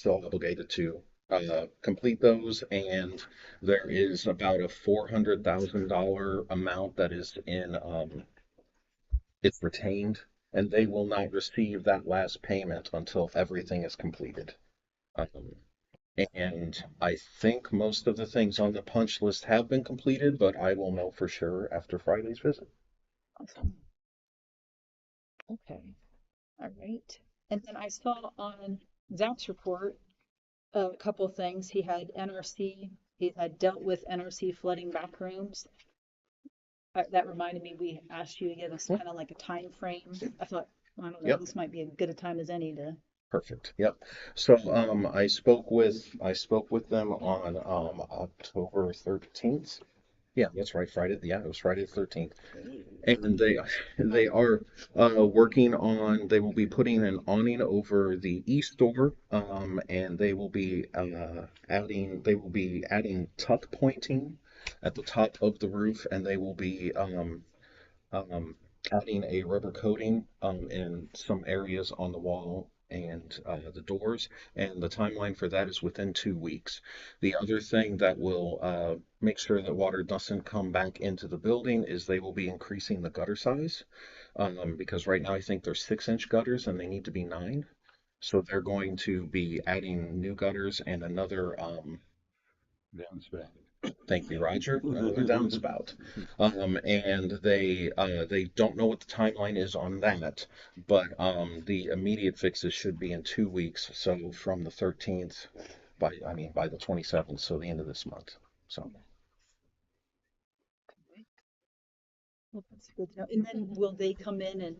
still obligated to complete those, and there is about a $400,000 amount that is in it's retained, and they will not receive that last payment until everything is completed. Um, and I think most of the things on the punch list have been completed, but I will know for sure after Friday's visit. Awesome. Okay. All right. And then I saw on Zach's report a couple of things. He had NRC, he had dealt with NRC flooding back rooms. That reminded me, we asked you to give us Hmm. kind of like a time frame. I thought, I don't know, Yep. this might be as good a time as any to. Perfect. Yep. So I spoke with them on October 13th. Yeah, that's right. Friday. Yeah, it was Friday the 13th. And they are working on. They will be putting an awning over the east door, and they will be adding tuck pointing at the top of the roof, and they will be um, adding a rubber coating in some areas on the wall and the doors, and the timeline for that is within 2 weeks. The other thing that will make sure that water doesn't come back into the building is they will be increasing the gutter size, because right now I think they're 6-inch gutters and they need to be 9. So they're going to be adding new gutters and another thank you, Roger. Another downspout. And they don't know what the timeline is on that, but the immediate fixes should be in 2 weeks. So from the 13th, by the 27th, so the end of this month. So Well, that's good to know. And then will they come in and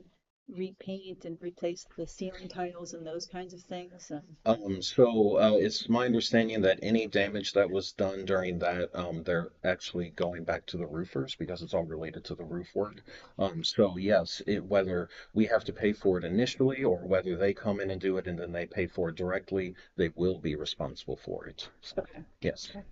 repaint and replace the ceiling tiles and those kinds of things? it's my understanding that any damage that was done during that, they're actually going back to the roofers because it's all related to the roof work. So yes, whether we have to pay for it initially or whether they come in and do it and then they pay for it directly, they will be responsible for it. So Okay. yes. Okay.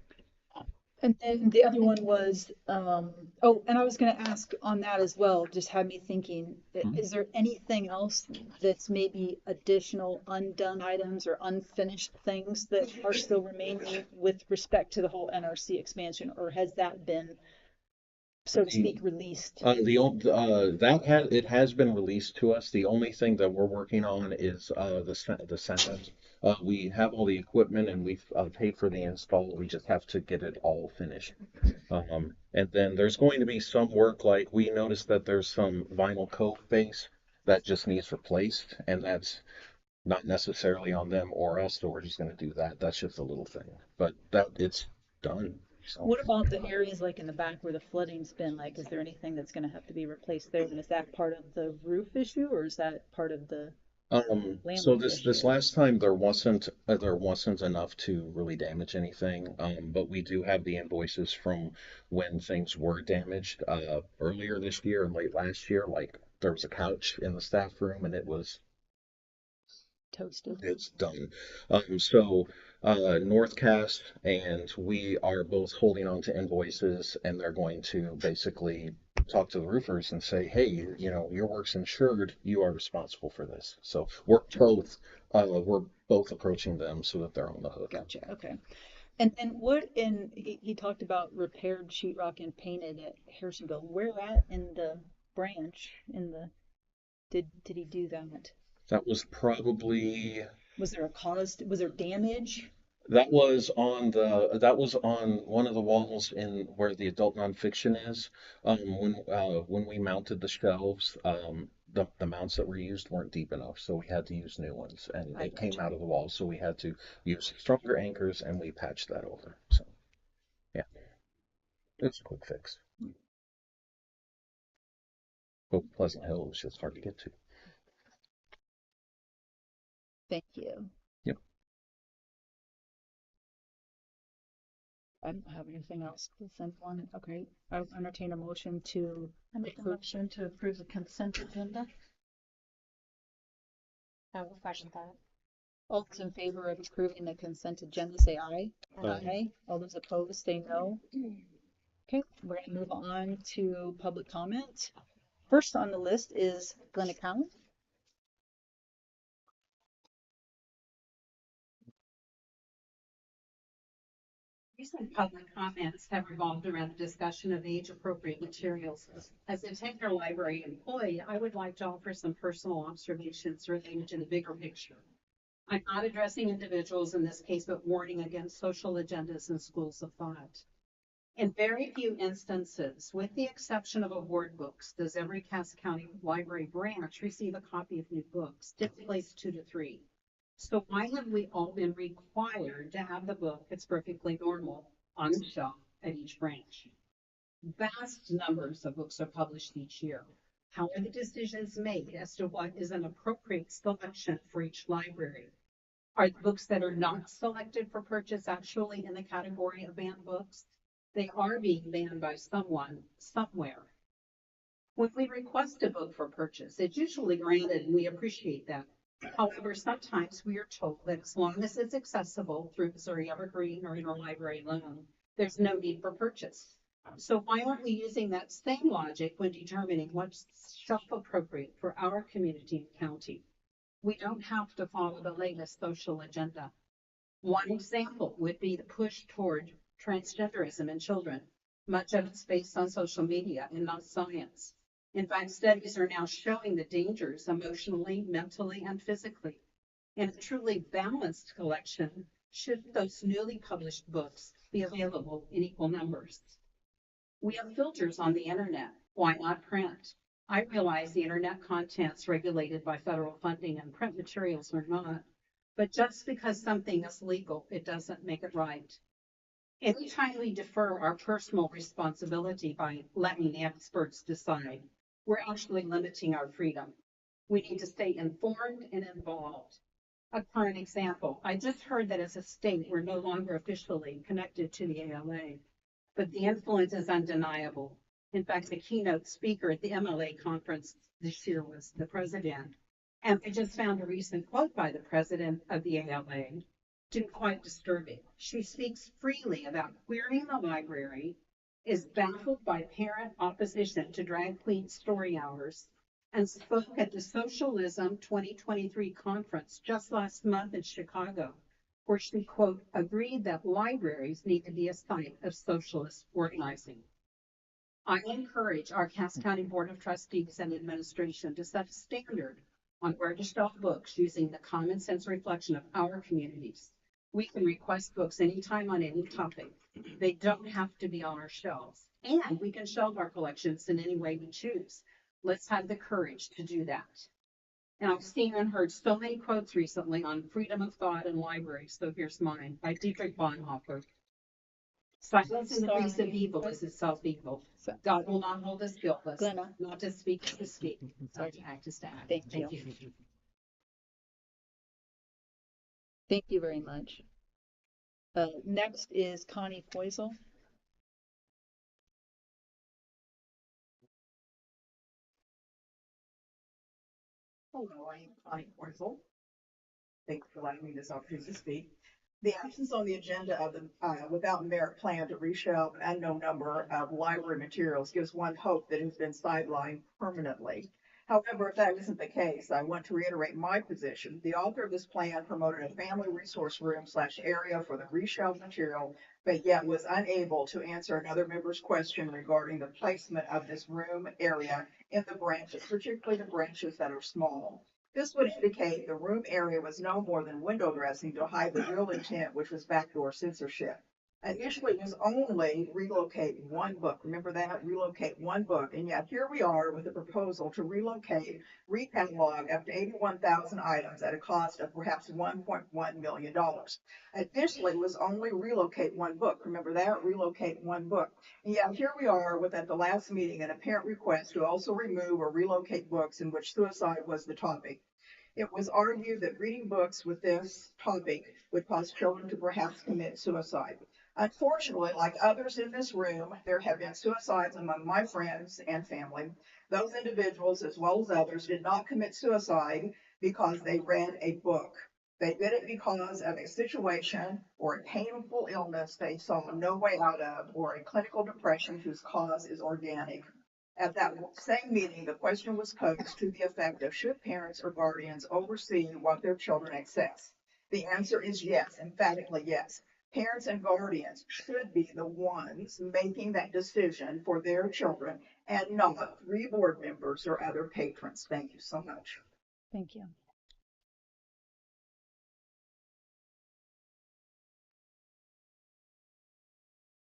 And then the other one was, oh, and I was going to ask on that as well, just had me thinking, Mhm. is there anything else that's maybe additional undone items or unfinished things that are still remaining with respect to the whole NRC expansion, or has that been, so to The speak, released? that has been released to us. The only thing that we're working on is the sound. We have all the equipment and we've paid for the install. We just have to get it all finished. And then there's going to be some work, like we noticed that there's some vinyl coat base that just needs replaced, and that's not necessarily on them or us, so we're just going to do that. That's just a little thing, but that it's done. So. What about the areas like in the back where the flooding's been? Like, is there anything that's going to have to be replaced there? And is that part of the roof issue or is that part of the So landlord this issue? last time there wasn't enough to really damage anything. But we do have the invoices from when things were damaged earlier this year and late last year. Like there was a couch in the staff room and Toasted. it's done. Northcast and we are both holding on to invoices, and they're going to basically talk to the roofers and say, hey, your work's insured. You are responsible for this. So we're both approaching them so that they're on the hook. Gotcha. Okay. And then what in he talked about repaired sheetrock and painted at Harrisonville. Where at in the branch in the did he do that? That was probably Was there a cause? Was there damage? that was on one of the walls in where the adult nonfiction is. When we mounted the shelves, the mounts that were used weren't deep enough, so we had to use new ones, and I it came gotcha. out of the wall, so we had to use stronger anchors, and we patched that over. So yeah, it's a quick fix. But Pleasant Hill was just hard to get to. Thank you. Yep. I don't have anything else to send one. Okay. I'll entertain a motion to I make a approve. motion to approve the consent agenda. I will second that. All those in favor of approving the consent agenda, say aye. Um, Aye. All those opposed, say no. Okay, we're going to move on to public comment. First on the list is Glenn Cowan. Recent public comments have revolved around the discussion of age-appropriate materials. As a tenure library employee, I would like to offer some personal observations related to the bigger picture. I'm not addressing individuals in this case, but warning against social agendas and schools of thought. In very few instances, with the exception of award books, does every Cass County Library branch receive a copy of new books, typically 2 to 3. So why have we all been required to have the book? It's perfectly normal on the shelf at each branch. Vast numbers of books are published each year. How are the decisions made as to what is an appropriate selection for each library? Are the books that are not selected for purchase actually in the category of banned books? They are being banned by someone, somewhere. When we request a book for purchase, it's usually granted, and we appreciate that. However, sometimes we are told that as long as it's accessible through Missouri Evergreen or interlibrary loan, there's no need for purchase. So why aren't we using that same logic when determining what's shelf appropriate for our community and county? We don't have to follow the latest social agenda. One example would be the push toward transgenderism in children. Much of it's based on social media and not science. In fact, studies are now showing the dangers emotionally, mentally, and physically. In a truly balanced collection, should those newly published books be available in equal numbers? We have filters on the internet. Why not print? I realize the internet content's regulated by federal funding and print materials are not. But just because something is legal, it doesn't make it right. Anytime we defer our personal responsibility by letting the experts decide, we're actually limiting our freedom. We need to stay informed and involved. A current example, I just heard that as a state, we're no longer officially connected to the ALA, but the influence is undeniable. In fact, the keynote speaker at the MLA conference this year was the president. And I just found a recent quote by the president of the ALA quite disturbing. She speaks freely about queering the library, is baffled by parent opposition to drag queen story hours, and spoke at the Socialism 2023 conference just last month in Chicago, where she, quote, agreed that libraries need to be a site of socialist organizing. I encourage our Cass County Board of Trustees and administration to set a standard on where to shelf books using the common sense reflection of our communities. We can request books anytime on any topic. They don't have to be on our shelves. And we can shelve our collections in any way we choose. Let's have the courage to do that. And I've seen and heard so many quotes recently on freedom of thought in libraries. So here's mine by Dietrich Bonhoeffer. Silence in the face of evil is itself evil. God will not hold us guiltless. Glenna. Not to speak is to speak. Not to act is to act. Thank you. Thank you very much. Next is Connie Poisel. Hello, I'm Connie Porzel. Thanks for allowing me this opportunity to speak. The actions on the agenda of the without merit plan to reshelve an unknown number of library materials gives one hope that it has been sidelined permanently. However, if that isn't the case, I want to reiterate my position. The author of this plan promoted a family resource room / area for the reshelved material, but yet was unable to answer another member's question regarding the placement of this room area in the branches, particularly the branches that are small. This would indicate the room area was no more than window dressing to hide the real intent, which was backdoor censorship. Initially, it was only relocate one book. Remember that? Relocate one book. And yet here we are with a proposal to relocate, recatalog up to 81,000 items at a cost of perhaps $1.1 million. Additionally, it was only relocate one book. Remember that? Relocate one book. And yet here we are with at the last meeting an apparent request to also remove or relocate books in which suicide was the topic. It was argued that reading books with this topic would cause children to perhaps commit suicide. Unfortunately, like others in this room, there have been suicides among my friends and family. Those individuals, as well as others, did not commit suicide because they read a book. They did it because of a situation or a painful illness they saw no way out of, or a clinical depression whose cause is organic. At that same meeting, the question was posed to the effect of should parents or guardians oversee what their children access? The answer is yes, emphatically yes. Parents and guardians should be the ones making that decision for their children and not three board members or other patrons. Thank you so much. Thank you.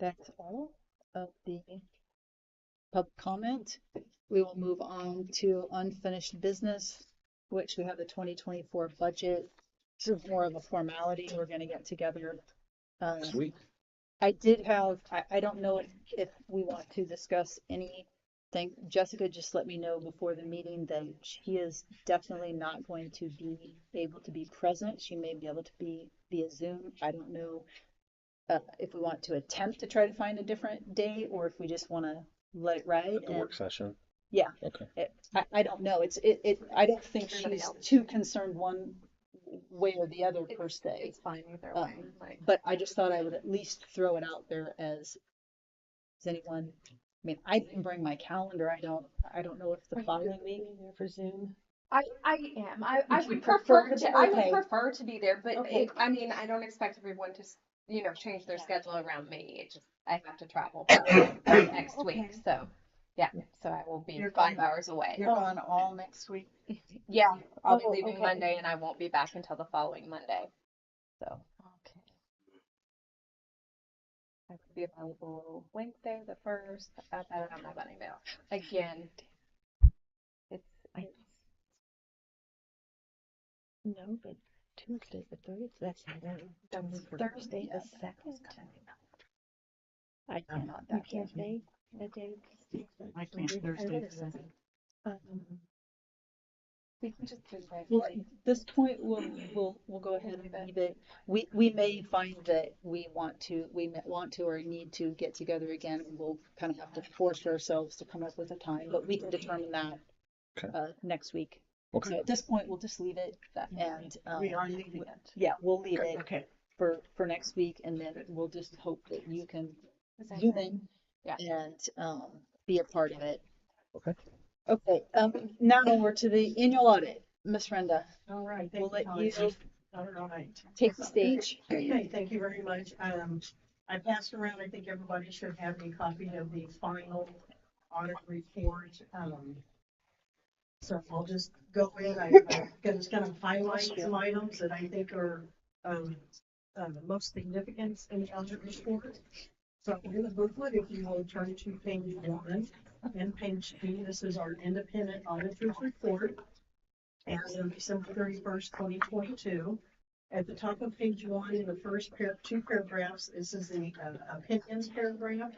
That's all of the public comment. We will move on to unfinished business, which we have the 2024 budget. This is more of a formality. We're going to get together. Sweet. I did have, I don't know if we want to discuss anything. Jessica just let me know before the meeting that she is definitely not going to be able to be present. She may be able to be via Zoom. I don't know if we want to attempt to try to find a different day or if we just want to let it ride. The work session. Yeah. Okay. I don't know. I don't think she's too concerned one way or the other per se. It's fine either way. But I just thought I would at least throw it out there as, does anyone, I mean, I didn't bring my calendar. I don't know if the following week. For Zoom. I am. I Would you would prefer prefer to? to, I Okay. would prefer to be there, but Okay. I mean, I don't expect everyone to, change their schedule around me. It just, I have to travel next week. So, yeah, so I will be You're 5 gone. hours away. You're gone all next week. Yeah, I'll be Oh, leaving okay. Monday and I won't be back until the following Monday. So, Okay. I could be available Wednesday, the 1st. I don't have my bunny mail. Again, it's No, but Tuesday the 30th, that's Thursday the 2nd. I cannot that Thursday, that day. I can't Thursday. we can just do that. Well, at this point, we'll go ahead and leave it. We may find that we want to or need to get together again, and we'll kind of have to force ourselves to come up with a time, but we can determine that Okay. next week. Okay. So at this point, we'll just leave it and We are leaving it. yeah, we'll leave Okay. it Okay. for next week, and then we'll just hope that you can zoom in Yeah. and be a part of it. Okay. Okay, now we're to the annual audit. Miss Brenda, All right, we'll thank let you, you Connie. All right. take the stage. Okay, thank you very much. I passed around, I think everybody should have a copy of the final audit report. So I'll just go in, I'm just gonna highlight some items that I think are, most significant in the audit report. So in the booklet, if you will turn to page 1 and page 2, this is our independent auditor's report as of December 31st, 2022. At the top of page 1, in the first two paragraphs, this is the opinions paragraph.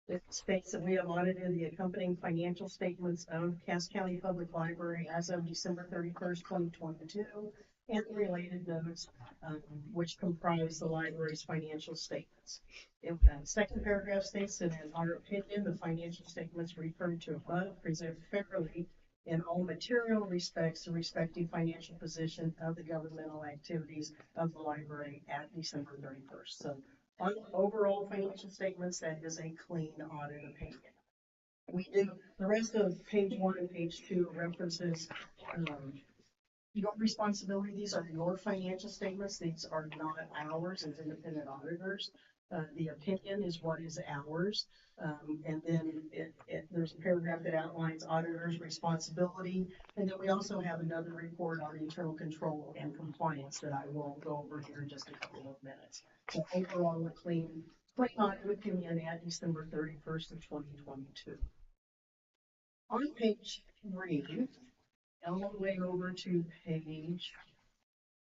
It states that we have audited the accompanying financial statements of Cass County Public Library as of December 31st, 2022, and the related notes, which comprise the library's financial statements. In the second paragraph states that in our opinion, the financial statements referred to above present fairly in all material respects the respective financial position of the governmental activities of the library at December 31st. So on overall financial statements, that is a clean audit opinion. We do the rest of page 1 and page 2 references your responsibility. These are your financial statements. These are not ours as independent auditors. The opinion is what is ours. And then there's a paragraph that outlines auditors' responsibility. And then we also have another report on internal control and compliance that I will go over here in just a couple of minutes. So overall, a clean audit opinion at December 31st of 2022. On page 3, all the way over to page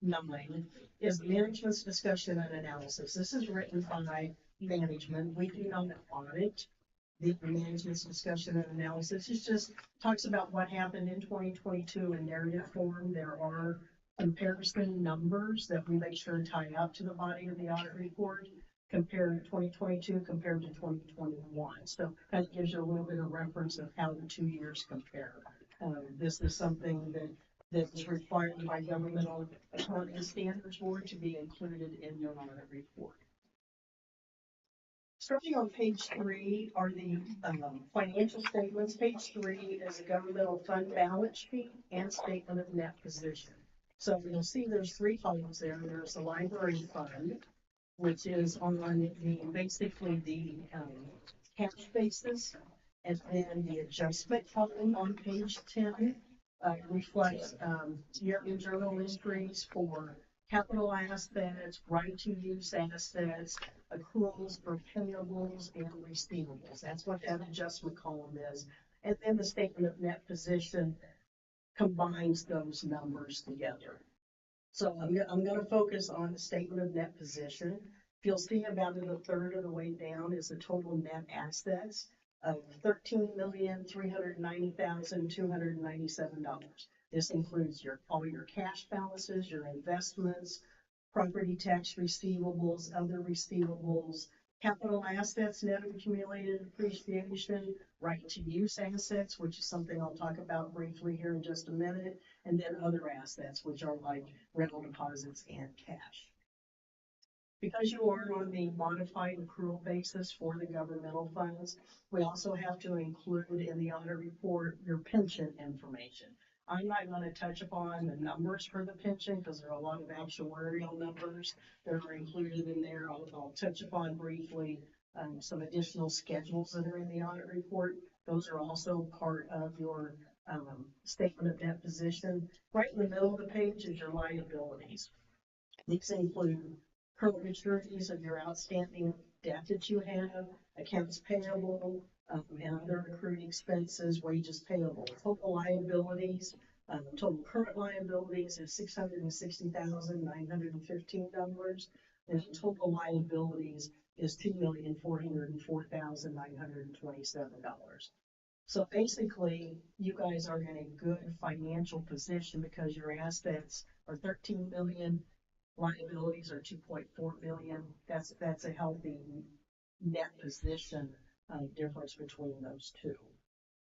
9 is the management's discussion and analysis. This is written by management. We do not audit the management's discussion and analysis. It just talks about what happened in 2022 in narrative form. There are comparison numbers that we make sure tie up to the body of the audit report, compared to 2022 compared to 2021. So that gives you a little bit of reference of how the 2 years compare. This is something that's required by governmental accounting standards board to be included in your audit report. Starting on page 3 are the financial statements. Page 3 is a governmental fund balance sheet and statement of net position. So you'll see there's 3 columns there. There's the library fund, which is on basically the cash basis. And then the adjustment column on page 10 reflects year-end journal entries for capital assets, right to use assets, accruals for payables and receivables. That's what that adjustment column is. And then the statement of net position combines those numbers together. So I'm going to focus on the statement of net position. You'll see about a third of the way down is the total net assets of $13,390,297. This includes all your cash balances, your investments, property tax receivables, other receivables, capital assets, net of accumulated depreciation, right to use assets, which is something I'll talk about briefly here in just a minute, and then other assets, which are like rental deposits and cash. Because you are on the modified accrual basis for the governmental funds, we also have to include in the audit report your pension information. I'm not going to touch upon the numbers for the pension because there are a lot of actuarial numbers that are included in there. I'll touch upon briefly some additional schedules that are in the audit report. Those are also part of your statement of net position. Right in the middle of the page is your liabilities. These include current maturities of your outstanding debt that you have, accounts payable, and other accrued expenses, wages payable. Total liabilities, total current liabilities is $660,915, and total liabilities is $2,404,927. So basically, you guys are in a good financial position because your assets are 13 million. Liabilities are 2.4 million. That's a healthy net position difference between those two.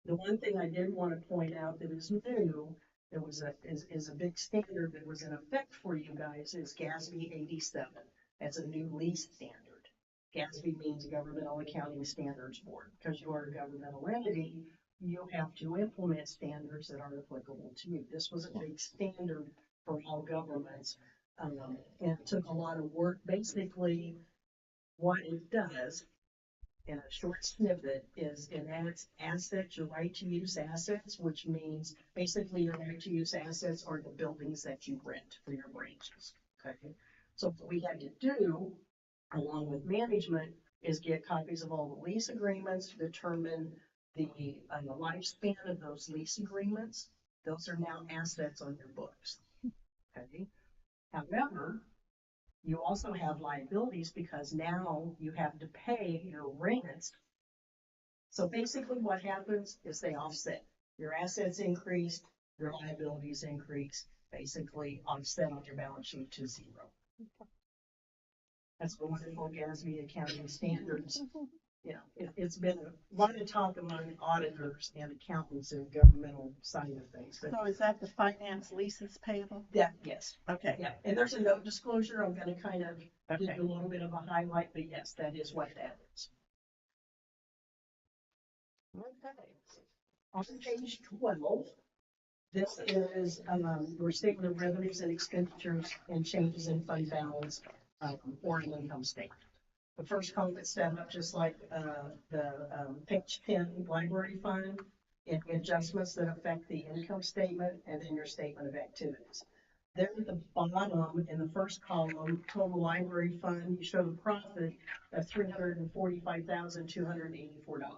The one thing I did want to point out that is new, is a big standard that was in effect for you guys is GASB 87. That's a new lease standard. GASB means Governmental Accounting Standards Board. Because you are a governmental entity, you have to implement standards that are applicable to you. This was a big standard for all governments. And it took a lot of work. Basically, what it does in a short snippet is it adds assets, your right to use assets, which means basically your right to use assets are the buildings that you rent for your branches. Okay. So what we had to do, along with management, is get copies of all the lease agreements, determine the lifespan of those lease agreements. Those are now assets on your books. Okay. However, you also have liabilities because now you have to pay your rents. So basically what happens is they offset. Your assets increase, your liabilities increase, basically offset on your balance sheet to zero. That's the wonderful GASB accounting standards. You know, it's been a lot of talk among auditors and accountants in governmental side of things. But So is that the finance leases payable? yes. Okay. Yeah, and there's a note disclosure. I'm going to kind of give Okay. you a little bit of a highlight, but yes, that is what that is. Okay. On page 12, this is your statement of revenues and expenditures and changes in fund balance or an income statement. The first column is set up just like the page 10 library fund, and adjustments that affect the income statement, and then your statement of activities. There at the bottom in the first column, total library fund, you show the profit of $345,284.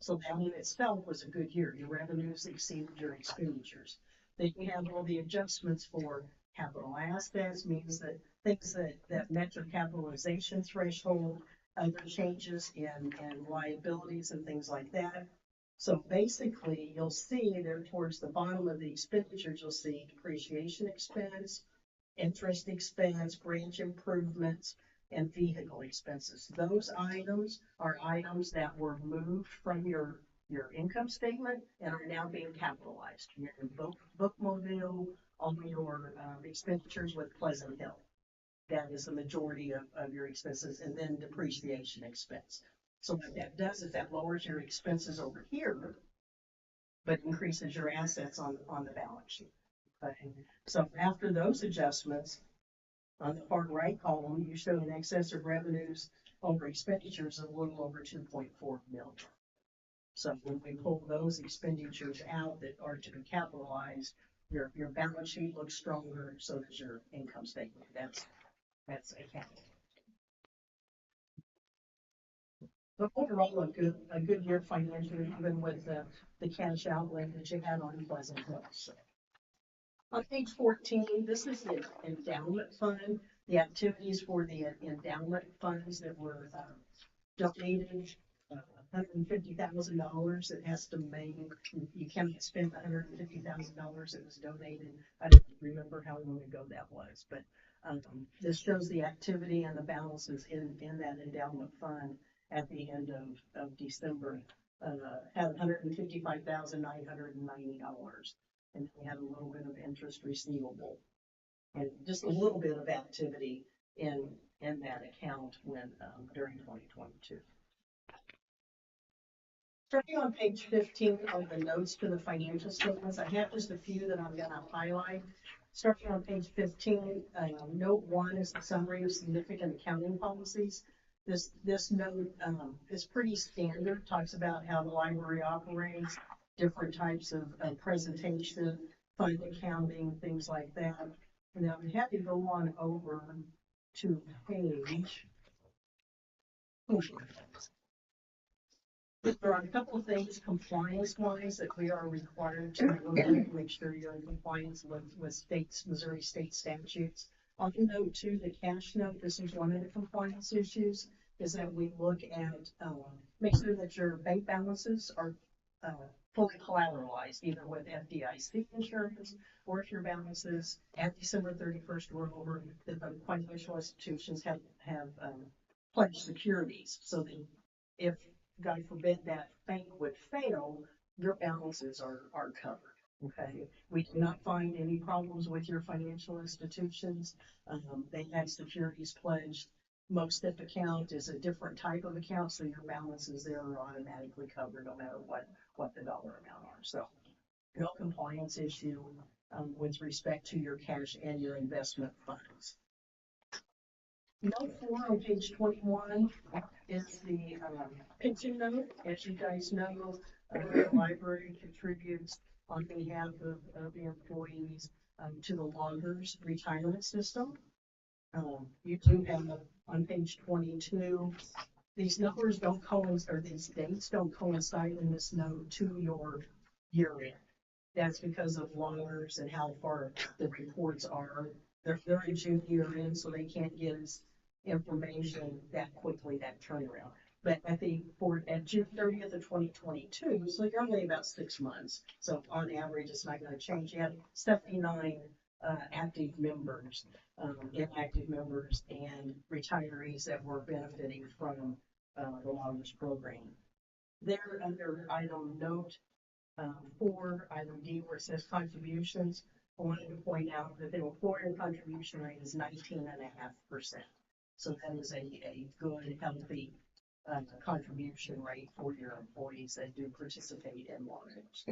So that in itself was a good year. Your revenues exceeded your expenditures. Then you have all the adjustments for capital assets, means that things that met your capitalization threshold, other changes in liabilities and things like that. So basically, you'll see there towards the bottom of the expenditures, you'll see depreciation expense, interest expense, branch improvements, and vehicle expenses. Those items are items that were moved from your income statement and are now being capitalized. Your bookmobile, all your expenditures with Pleasant Hill. That is the majority of your expenses, and then depreciation expense. So what that does is that lowers your expenses over here, but increases your assets on the balance sheet. Okay. So after those adjustments, On the far right column, you show an excess of revenues over expenditures of a little over 2.4 million. So when we pull those expenditures out that are to be capitalized, your balance sheet looks stronger, so does your income statement. That's accounting. But overall, a good year financially, even with the cash outlay that you had on Pleasant Hill. So. On page 14, this is the endowment fund, the activities for the endowment funds that were donated. $150,000 it has to make. You cannot spend $150,000 that was donated. I don't remember how long ago that was, but this shows the activity and the balances in that endowment fund at the end of December. Had $155,990. And we had a little bit of interest receivable and just a little bit of activity in that account when during 2022. Starting on page 15 of the notes to the financial statements, I have just a few that I'm going to highlight. Starting on page 15, note 1 is the summary of significant accounting policies. This note is pretty standard, talks about how the library operates, different types of presentation, fund accounting, things like that. And now I'm happy to go on over to page. There are a couple of things compliance-wise that we are required to look at, make sure you're in compliance with Missouri state statutes. On note 2, the cash note, this is one of the compliance issues, is that we look at, make sure that your bank balances are fully collateralized, either with FDIC insurance, or if your balances at December 31st were over, the financial institutions have pledged securities, so that if, God forbid, that bank would fail, your balances are covered. Okay, we do not find any problems with your financial institutions. They have securities pledged. Most SIP account is a different type of account, so your balances there are automatically covered no matter what the dollar amount are. So no compliance issue with respect to your cash and your investment funds. Note 4 on page 21 is the pension note. As you guys know, the library contributes on behalf of the employees to the loggers retirement system. You do have on page 22, these numbers don't coincide, or these dates don't coincide in this note to your year end. That's because of loggers and how far the reports are. They're in June year end, so they can't get us information that quickly, that turnaround. But at June 30th of 2022, so you're only about 6 months. So on average, it's not going to change. You have 79 active members, inactive members, and retirees that were benefiting from the loggers program. They're under item note 4, item D, where it says contributions. I wanted to point out that the employer contribution rate is 19.5%. So that is a good, healthy contribution rate for your employees that do participate in loggers.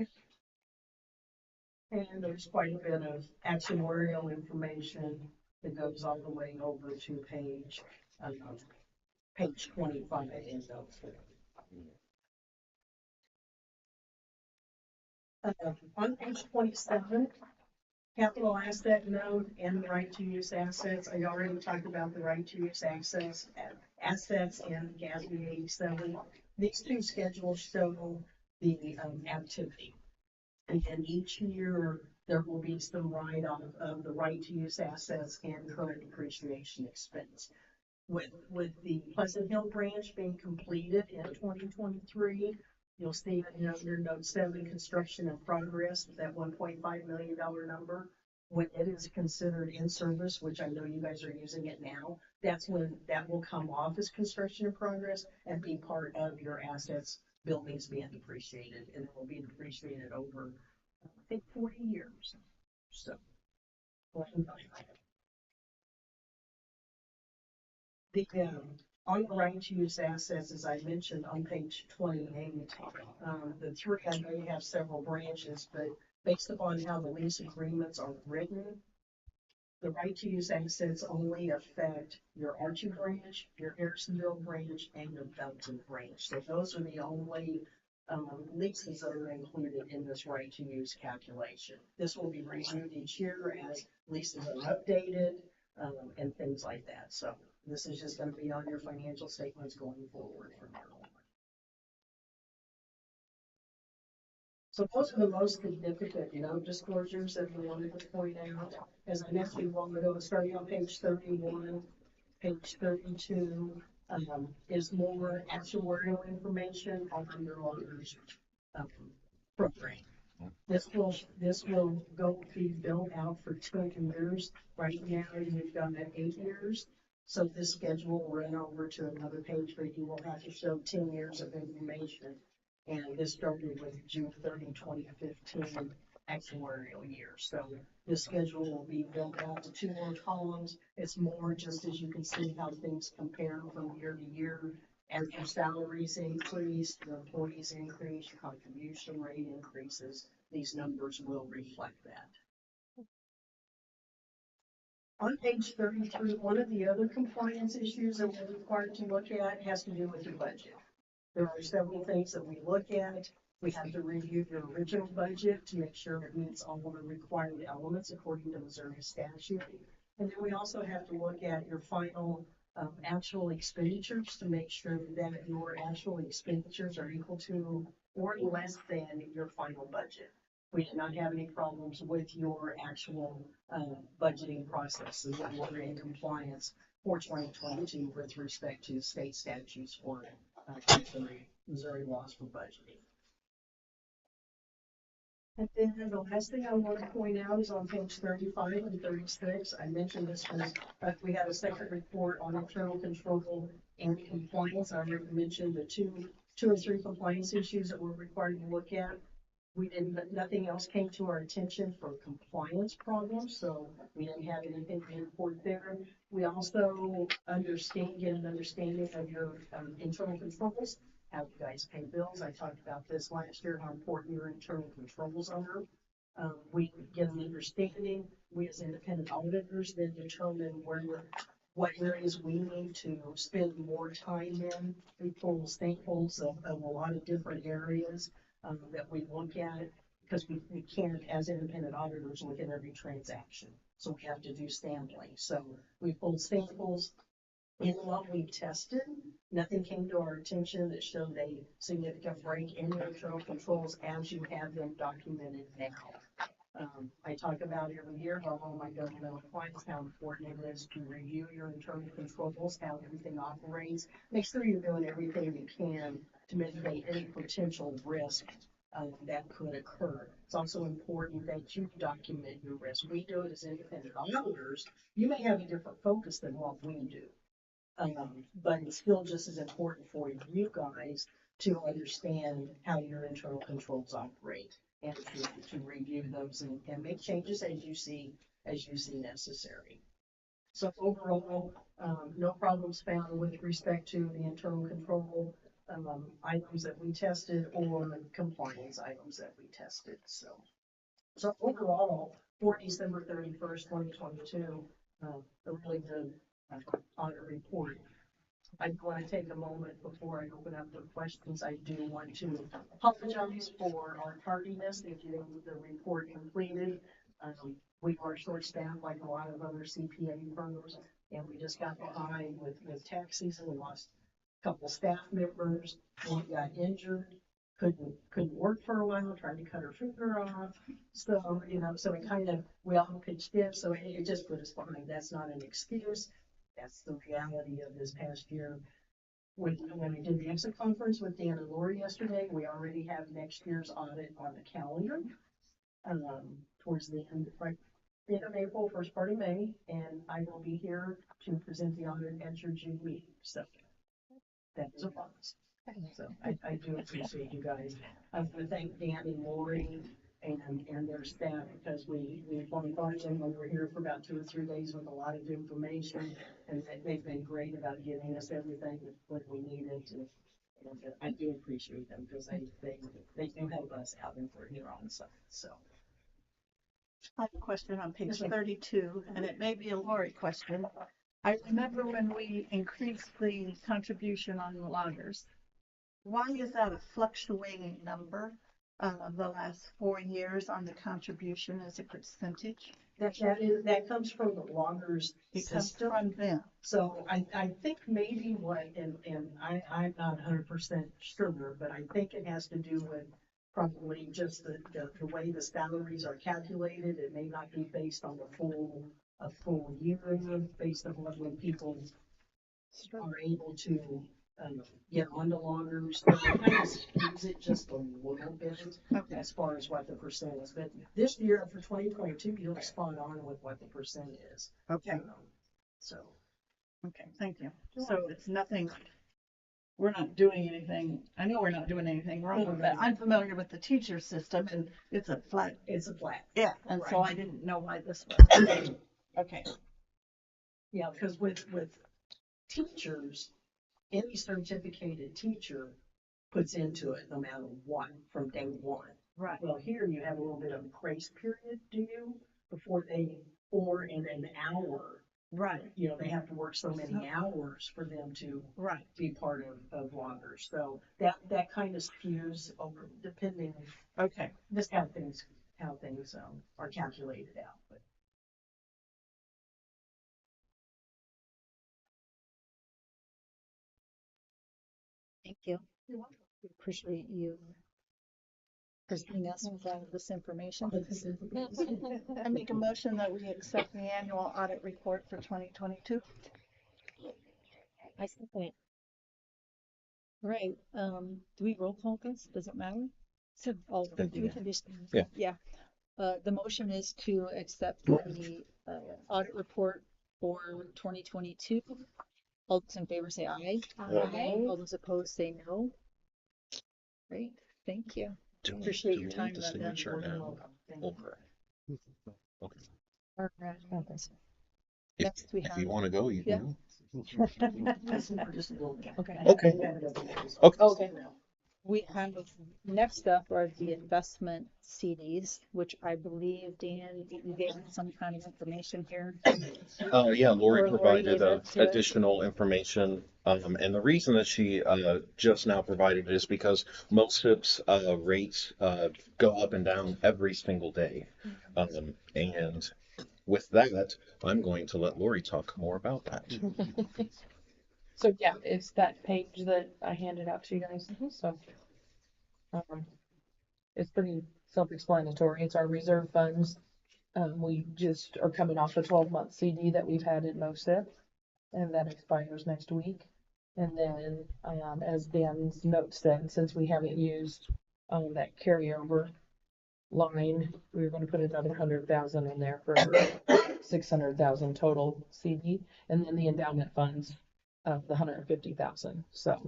And there's quite a bit of actuarial information that goes all the way over to page 25 in note 4. On page 27, capital asset note and the right to use assets. I already talked about the right to use assets and GASB 87. These two schedules show the activity. And then each year there will be some write-off of the right to use assets and current depreciation expense. With the Pleasant Hill branch being completed in 2023, you'll see under note 7, construction in progress, that $1.5 million number. When it is considered in service, which I know you guys are using it now, that's when that will come off as construction in progress and be part of your assets, buildings being depreciated, and it will be depreciated over, I think, 40 years. So, the on the right to use assets, as I mentioned on page 28, the three, I know you have several branches, but based upon how the lease agreements are written, The right to use assets only affect your Archie branch, your Harrisonville branch, and your Belton branch. So those are the only leases that are included in this right to use calculation. This will be reviewed each year as leases are updated and things like that. So this is just going to be on your financial statements going forward from now on. So those are the most significant, disclosures that we wanted to point out. As I mentioned a while ago, starting on page 31, page 32, is more actuarial information on your auditor's program. This will go be built out for 2 years. Right now, you've done it 8 years. So this schedule will run over to another page where you will have to show 10 years of information. And this started with June 30, 2015 actuarial year. So this schedule will be built out to 2 more columns. It's more just as you can see how things compare from year to year. As your salaries increase, your employees increase, your contribution rate increases, these numbers will reflect that. On page 33, one of the other compliance issues that we're required to look at has to do with your budget. There are several things that we look at. We have to review your original budget to make sure it meets all of the required elements according to Missouri statute. And then we also have to look at your final actual expenditures to make sure that your actual expenditures are equal to or less than your final budget. We did not have any problems with your actual budgeting process, and we're in compliance for 2022 with respect to state statutes for Missouri laws for budgeting. And then the last thing I want to point out is on page 35 and 36. I mentioned this was, we had a second report on internal control and compliance. I already mentioned the two or three compliance issues that we're required to look at. Nothing else came to our attention for compliance problems, so we didn't have anything to report there. We also get an understanding of your internal controls, how you guys pay bills. I talked about this last year, how important your internal controls are. We get an understanding. We as independent auditors then determine what areas we need to spend more time in. We pull samples of a lot of different areas that we look at, because we can't, as independent auditors, look at every transaction. So we have to do sampling. So we pulled samples. In what we tested, nothing came to our attention that showed a significant break in your internal controls as you have them documented now. I talk about every year how all my governmental clients, how important it is to review your internal controls, how everything operates. Make sure you're doing everything you can to mitigate any potential risk that could occur. It's also important that you document your risk. We do it as independent auditors. You may have a different focus than what we do. But it's still just as important for you guys to understand how your internal controls operate and to review those and make changes as you see necessary. So overall, no problems found with respect to the internal control items that we tested or compliance items that we tested. So overall, for December 31st, 2022, a really good audit report. I want to take a moment before I open up for questions. I do want to apologize for our tardiness in getting the report completed. We are short-staffed like a lot of other CPA firms, and we just got behind with tax season. We lost a couple staff members. One got injured, couldn't work for a while, tried to cut her finger off. So, so we all pitched in, so it just put us behind. That's not an excuse. That's the reality of this past year. When we did the exit conference with Dan and Lori yesterday, we already have next year's audit on the calendar. Towards the end of April, first part of May, and I will be here to present the audit at your June meeting. So that is a promise. So I do appreciate you guys. I want to thank Dan and Lori and their staff, because we bombarded them when we were here for about 2 or 3 days with a lot of information, and they've been great about giving us everything that we needed. And I do appreciate them, because they do help us out and we're here on site. So I have a question on page 32, and it may be a Lori question. I remember when we increased the contribution on the loggers. Why is that a fluctuating number the last 4 years on the contribution as a percentage? That comes from the loggers It comes system. from them. So I think maybe I'm not 100% sure, but I think it has to do with probably just the way the salaries are calculated. It may not be based on a full year, based on when people are able to get onto loggers. So it kind of skews it just a little bit Okay. as far as what the percent is. But this year for 2022, you're spot on with what the percent is. Okay. So. Okay, thank you. So it's nothing, we're not doing anything, I know we're not doing anything wrong, but I'm familiar with the teacher system and it's a flat. It's a flat. Yeah, and so Right. I didn't know why this was. Okay. Yeah, because with teachers, any certificated teacher puts into it no matter what from day one. Right. Well, here you have a little bit of a grace period, do you? Or in an hour. Right. You know, they have to work so many hours for them to Right. be part of loggers. So that kind of skews over depending. Okay. Just how things are calculated out. But Thank you. We appreciate you presenting us with all of this information. I make a motion that we accept the annual audit report for 2022. I second it. Right, do we roll call this? Does it matter? So, We can just. Yeah. Yeah. The motion is to accept the audit report for 2022. All those in favor say aye. Aye. All those opposed say no. Great, thank you. Do we Appreciate your need time, the Linda. signature now? Or okay. Next we If have. you want to go, you Yeah. can. just a little bit. Okay. Okay. Okay. We have, next up are the investment CDs, which I believe, Dan, you gave us some kind of information here. Yeah, Lori Or Lori provided gave it to us. additional information. And the reason that she just now provided it is because most SIPs rates go up and down every single day. And with that, I'm going to let Lori talk more about that. So yeah, it's that page that I handed out to you guys. So it's pretty self-explanatory. It's our reserve funds. We just are coming off a 12-month CD that we've had in MOSIP, and that expires next week. And then, as Dan's note said, since we haven't used that carryover line, we were going to put another 100,000 in there for 600,000 total CD, and then the endowment funds of the 150,000. So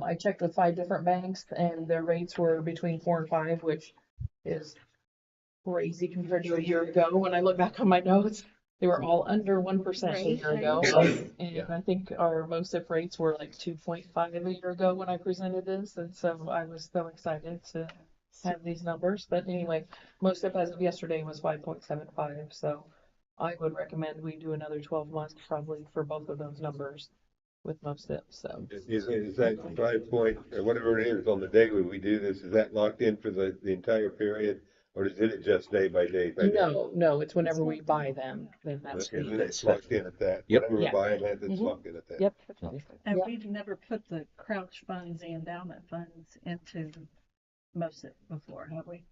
I checked with 5 different banks, and their rates were between 4 and 5, which is crazy compared to a year ago. When I look back on my notes, they were all under 1% a year ago, and I think our MOSIP rates were like 2.5 a year ago when I presented this, and so I was so excited to have these numbers. But anyway, MOSIP as of yesterday was 5.75, so I would recommend we do another 12 months probably for both of those numbers with MOSIP. So Is that 5 point, or whatever it is on the day when we do this, is that locked in for the entire period? Or is it just day by day? no, it's whenever we buy them, then that's Okay, then the, it's locked in at that. Yep. Whatever Yeah. we're buying at, it's locked in at that. yep. And Yep. we've never put the crouch funds, the endowment funds into MOSIP before, have we?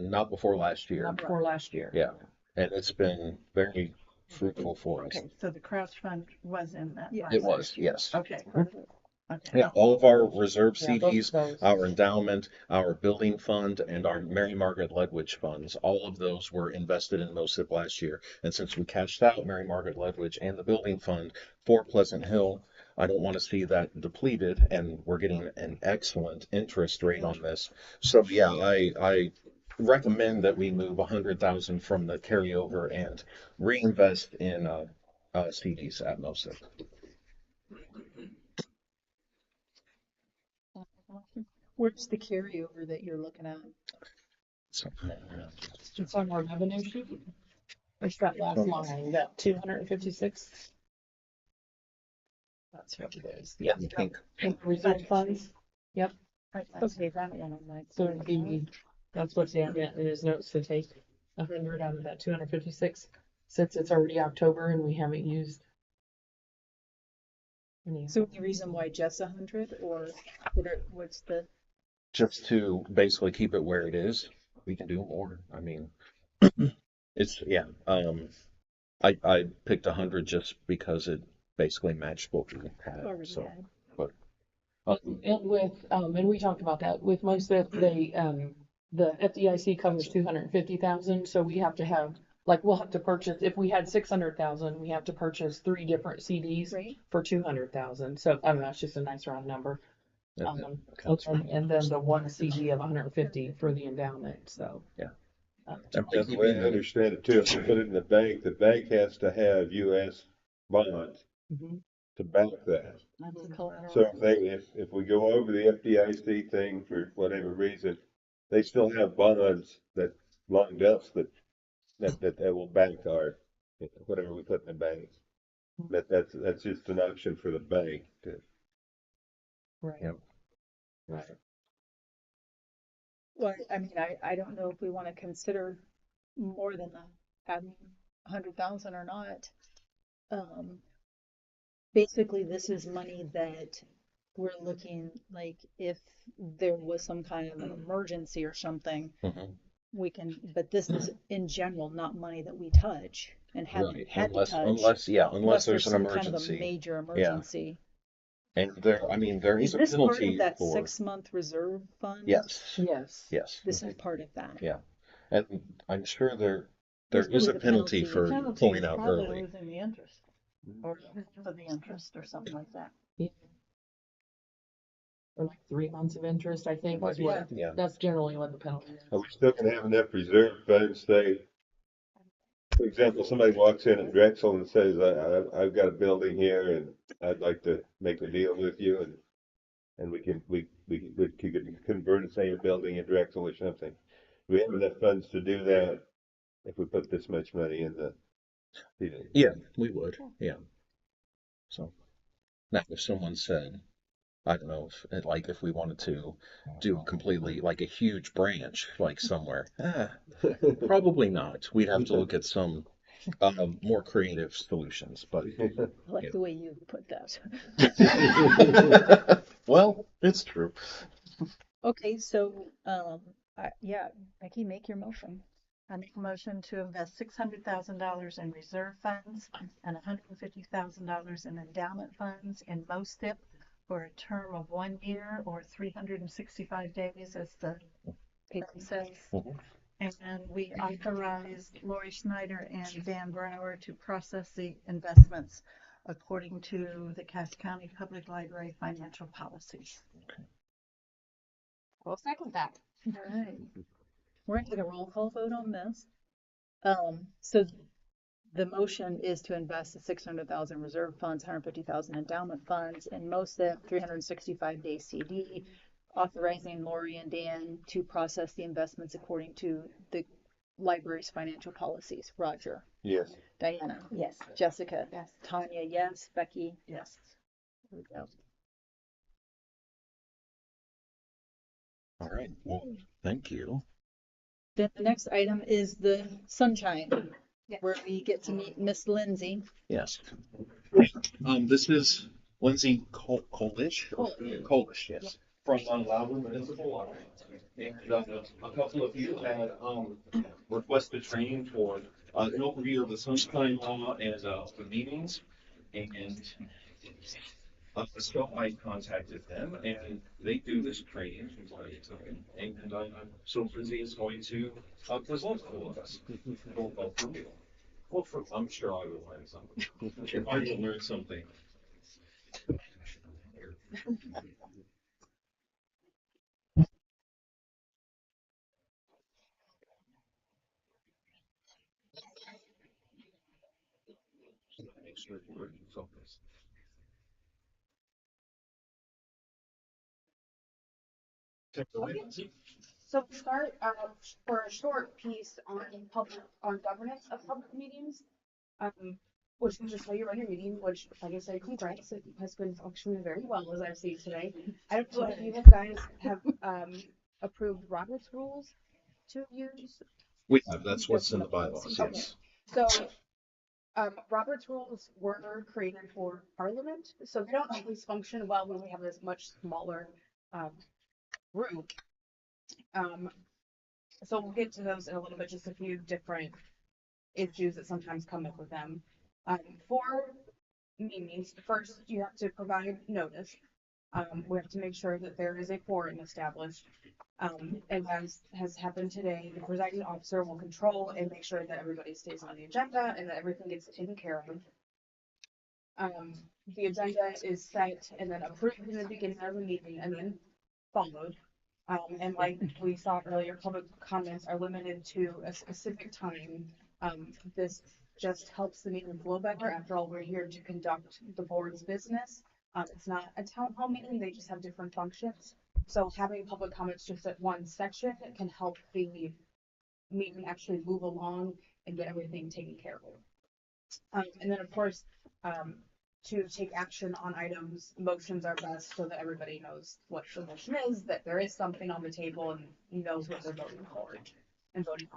Not before last year. Not before last year. Yeah, and it's been very fruitful for us. Okay, so the crouch fund was in that. Yeah. line. It was, yes. Okay. Mhm. Okay. Yeah, all of our reserve Yeah, both of CDs, those. our endowment, our building fund, and our Mary Margaret Ledwidge funds, all of those were invested in MOSIP last year. And since we cashed out Mary Margaret Ledwidge and the building fund for Pleasant Hill, I don't want to see that depleted, and we're getting an excellent interest rate on this. So yeah, I recommend that we move 100,000 from the carryover and reinvest in CDs at MOSIP. Where's the carryover that you're looking at? So, It's on our revenue sheet. It's that last line, that 256. That's what it is. Yeah. pink. In reserve funds. Yep. Okay, that one I'm like. So it'd be, that's what Dan meant in his notes to take 100 out of that 256, since it's already October and we haven't used any. So the reason why just 100, or what's the? Just to basically keep it where it is. We can do more. I mean, it's, yeah. I picked 100 just because it basically matched what we had. Already So, had. but And with, and we talked about that, with most of they, the FDIC covers 250,000, so we have to have, like, we'll have to purchase, if we had 600,000, we have to purchase 3 different CDs Right. for 200,000, so, I mean, that's just a nice round number. that accounts for And then the one CD of 150 for the endowment, so. Yeah. Um, And That's the way I understand it too. If you put it in the bank has to have US bonds mhm. to back that. That's a collateral. So if we go over the FDIC thing for whatever reason, they still have bonds that long us that will back our, whatever we put in the bank. That's just an option for the bank to. Right. Yep. Right. Well, I mean, I don't know if we want to consider more than having 100,000 or not. Basically, this is money that we're looking, like, if there was some kind of an emergency or something, Mhm. we can, but this is in general not money that we touch and haven't Right. had to Unless, touch unless, yeah, unless there's there's an some kind of a emergency. major Yeah. emergency. And there, I mean, there Is is a this part penalty of that for, 6-month reserve fund? yes, Yes. yes. This is part of that. Yeah. And I'm sure there There's is a always penalty for Penalty pulling is out probably early. losing the interest, or for the interest or something like that. Yeah. Or like 3 months of interest, I think, Might is be, what, yeah. that's generally what the penalty is. Are we still gonna have enough reserve funds, say, for example, somebody walks in at Drexel and says, I've got a building here and I'd like to make a deal with you and we could convert a same building in Drexel or something. Do we have enough funds to do that if we put this much money in the. Yeah, we would. Yeah. So now if someone said, I don't know, if we wanted to do completely like a huge branch, like somewhere, probably not. We'd have to look at some more creative solutions, but I like the way you put that. well, it's true. Okay, so, yeah, Becky, make your motion. I make a motion to invest $600,000 in reserve funds and $150,000 in endowment funds in MOSIP for a term of 1 year or 365 days, as the paper says. Mhm. And we authorize Lori Schneider and Van Brower to process the investments according to the Cass County Public Library financial policies. We'll second that. All right. We're gonna take a roll call vote on this. So the motion is to invest the 600,000 reserve funds, 150,000 endowment funds, and most of 365-day CD, authorizing Lori and Dan to process the investments according to the library's financial policies. Roger. Yes. Diana. Yes. Jessica. Yes. Tanya, yes. Becky. Yes. There we go. All right. Well, thank you. Then the next item is the sunshine, Yes. where we get to meet Miss Lindsay. Yes. This is Lindsay Kolish. Kolish, yes. From Loudon Municipal Law. And a couple of you had requested training for an overview of the sunshine law and the meetings. And so I contacted them and they do this training. And so Lindsay is going to present for us. Well, I'm sure I will learn something. If I will learn something. Make sure we're focused. Take it away, Lindsay. So we start for a short piece on governance of public meetings, which is just how you run your meeting. Which, like I said, congrats, it has been functioning very well as I've seen today. I don't know if you guys have approved Robert's rules to use. We have, that's what's in the bylaws, Okay, yes. so Robert's rules were created for Parliament, so they don't always function well when we have this much smaller group. So we'll get to those in a little bit, just a few different issues that sometimes come up with them. For meetings, first you have to provide notice. We have to make sure that there is a quorum established. And as has happened today, the presiding officer will control and make sure that everybody stays on the agenda and that everything gets taken care of. The agenda is set and then approved in the beginning of the meeting and then followed. And like we saw earlier, public comments are limited to a specific time. This just helps the meeting flow better. After all, we're here to conduct the board's business. It's not a town hall meeting, they just have different functions. So having public comments just at one section can help the meeting actually move along and get everything taken care of. And then of course, to take action on items, motions are best so that everybody knows what the motion is, that there is something on the table and knows what they're voting for and voting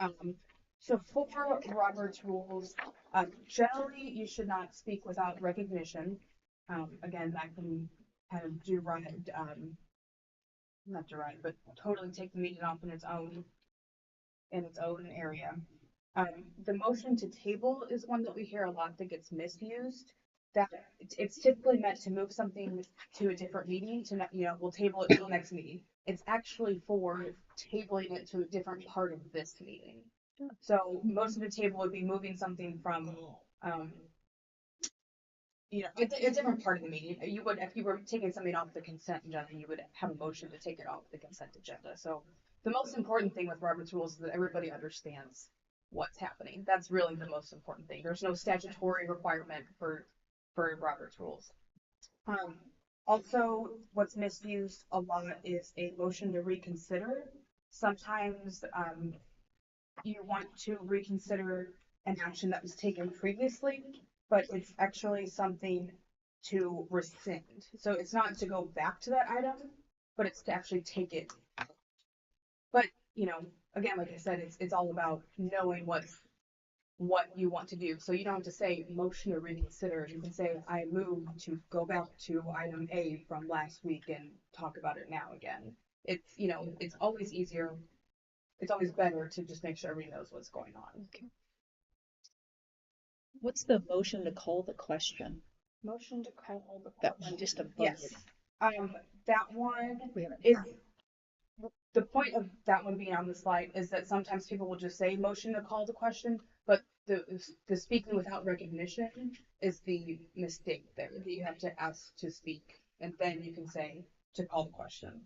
on. So for Robert's rules, generally you should not speak without recognition. Again, that can kind of not deride, but totally take the meeting off in its own area. The motion to table is one that we hear a lot that gets misused. That it's typically meant to move something to a different meeting to, we'll table it till next meeting. It's actually for tabling it to a different part of this meeting. So motion to table would be moving something from, a different part of the meeting. You would, if you were taking something off the consent agenda, you would have a motion to take it off the consent agenda. So the most important thing with Robert's rules is that everybody understands what's happening. That's really the most important thing. There's no statutory requirement for Robert's rules. Also, what's misused a lot is a motion to reconsider. Sometimes you want to reconsider an action that was taken previously, but it's actually something to rescind. So it's not to go back to that item, but it's to actually take it out. But, again, like I said, it's all about knowing what you want to do. So you don't have to say motion to reconsider. You can say, I move to go back to item A from last week and talk about it now again. It's, it's always easier. It's always better to just make sure everybody knows what's going on. Okay. What's the motion to call the question? Motion to call the That one just above yes. it. That one We haven't. is the point of that one being on the slide is that sometimes people will just say motion to call the question, but the speaking without recognition is the mistake there, that you have to ask to speak and then you can say to call the question.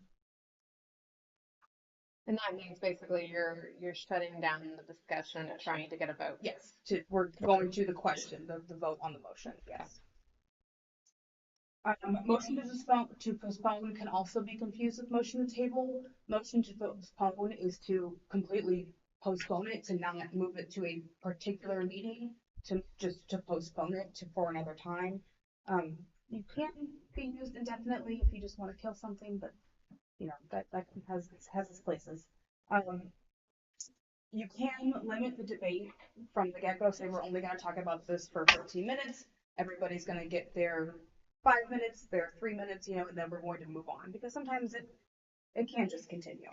And that means basically you're shutting down the discussion and trying to get a vote. Yes, we're going to the question, the vote on the motion. Yes. Motion to postpone can also be confused with motion to table. Motion to postpone is to completely postpone it, to not move it to a particular meeting, to postpone it for another time. You can be used indefinitely if you just want to kill something, but that has its places. You can limit the debate from the get-go, say we're only going to talk about this for 15 minutes. Everybody's going to get their 5 minutes, their 3 minutes, and then we're going to move on, because sometimes it can just continue.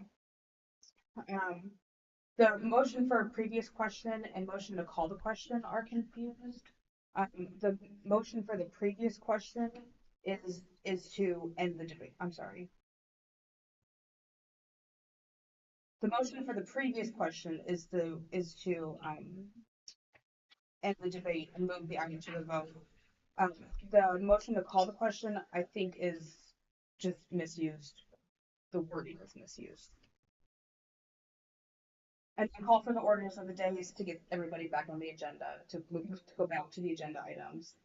The motion for a previous question and motion to call the question are confused. The motion for the previous question is to end the debate. I'm sorry. The motion for the previous question is to end the debate and move the item to the vote. The motion to call the question, I think, is just misused. The wording is misused. And the call for the orders of the day is to get everybody back on the agenda, to go back to the agenda items.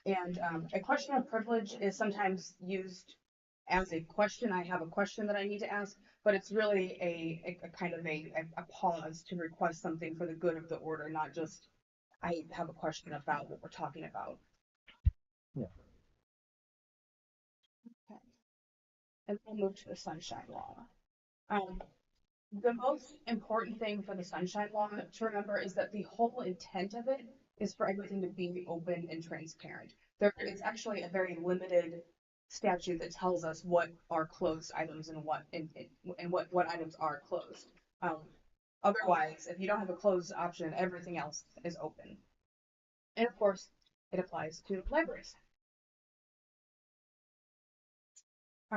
And a question of privilege is sometimes used as a question, I have a question that I need to ask, but it's really a kind of a pause to request something for the good of the order, not just I have a question about what we're talking about. Yeah. Okay. And we'll move to the sunshine law. The most important thing for the sunshine law to remember is that the whole intent of it is for everything to be open and transparent. There is actually a very limited statute that tells us what are closed items and what items are closed. Otherwise, if you don't have a closed option, everything else is open. And of course, it applies to libraries.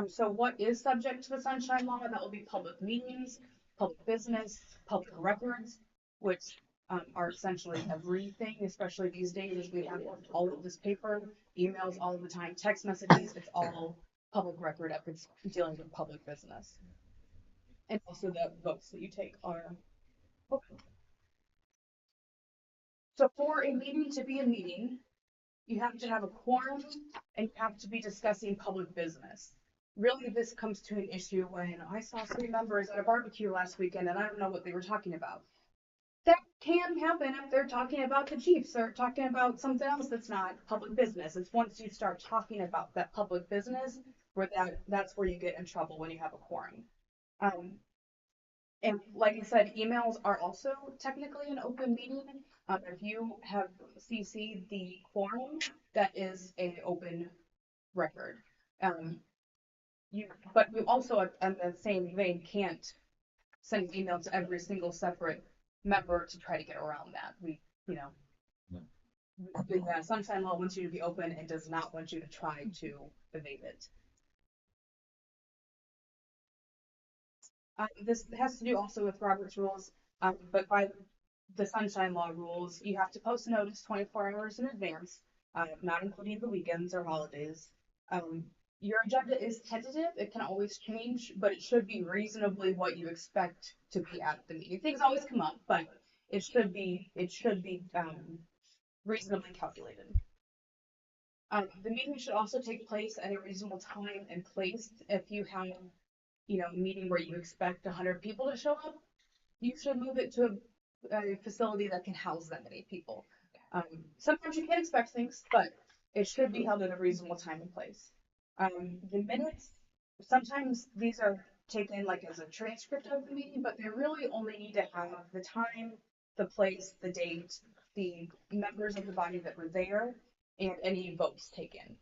So what is subject to the sunshine law? That will be public meetings, public business, public records, which are essentially everything, especially these days as we have all of this paper, emails all the time, text messages, it's all public record if it's dealing with public business. And also the votes that you take are open. So for a meeting to be a meeting, you have to have a quorum and you have to be discussing public business. Really, this comes to an issue when I saw 3 members at a barbecue last weekend and I don't know what they were talking about. That can happen if they're talking about the Chiefs or talking about something else that's not public business. It's once you start talking about that public business where that's where you get in trouble when you have a quorum. And like I said, emails are also technically an open meeting. If you have CC'd the quorum, that is an open record. But you also, in the same vein, can't send an email to every single separate member to try to get around that. The sunshine law wants you to be open and does not want you to try to evade it. This has to do also with Robert's rules, but by the sunshine law rules, you have to post notice 24 hours in advance, not including the weekends or holidays. Your agenda is tentative. It can always change, but it should be reasonably what you expect to be at the meeting. Things always come up, but it should be reasonably calculated. The meeting should also take place at a reasonable time and place. If you have, a meeting where you expect 100 people to show up, you should move it to a facility that can house that many people. Sometimes you can't expect things, but it should be held at a reasonable time and place. The minutes, sometimes these are taken like as a transcript of the meeting, but they really only need to have the time, the place, the date, the members of the body that were there, and any votes taken.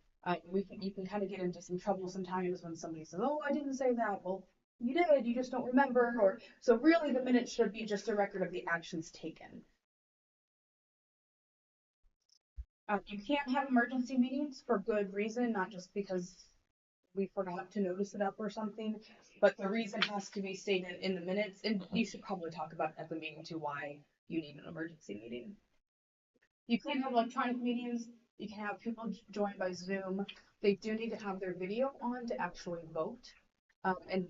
You can kind of get into some trouble sometimes when somebody says, "Oh, I didn't say that." Well, you did, you just don't remember. So really the minutes should be just a record of the actions taken. You can't have emergency meetings for good reason, not just because we forgot to notice it up or something, but the reason has to be stated in the minutes, and you should probably talk about at the meeting too why you need an emergency meeting. You can't have electronic meetings. You can have people join by Zoom. They do need to have their video on to actually vote. And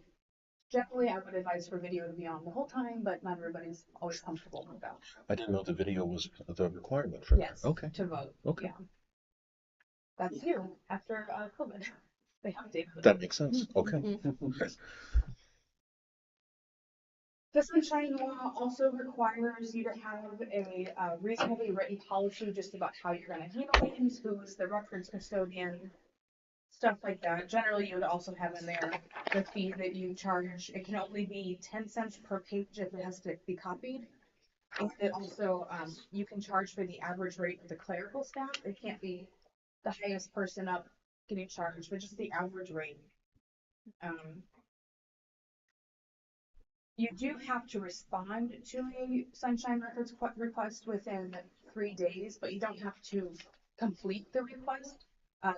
generally, I would advise for video to be on the whole time, but not everybody's always comfortable with that. I didn't know the video was the requirement for that. Yes. Okay. To vote. Okay. Yeah. That's new after COVID. They updated it. That makes sense. Okay. The sunshine law also requires you to have a reasonably written policy just about how you're going to handle things, who's the records custodian, stuff like that. Generally, you would also have in there the fee that you charge. It can only be 10 cents per page if it has to be copied. And it also, you can charge for the average rate of the clerical staff. It can't be the highest person up getting charged, but just the average rate. You do have to respond to a sunshine records request within 3 days, but you don't have to complete the request.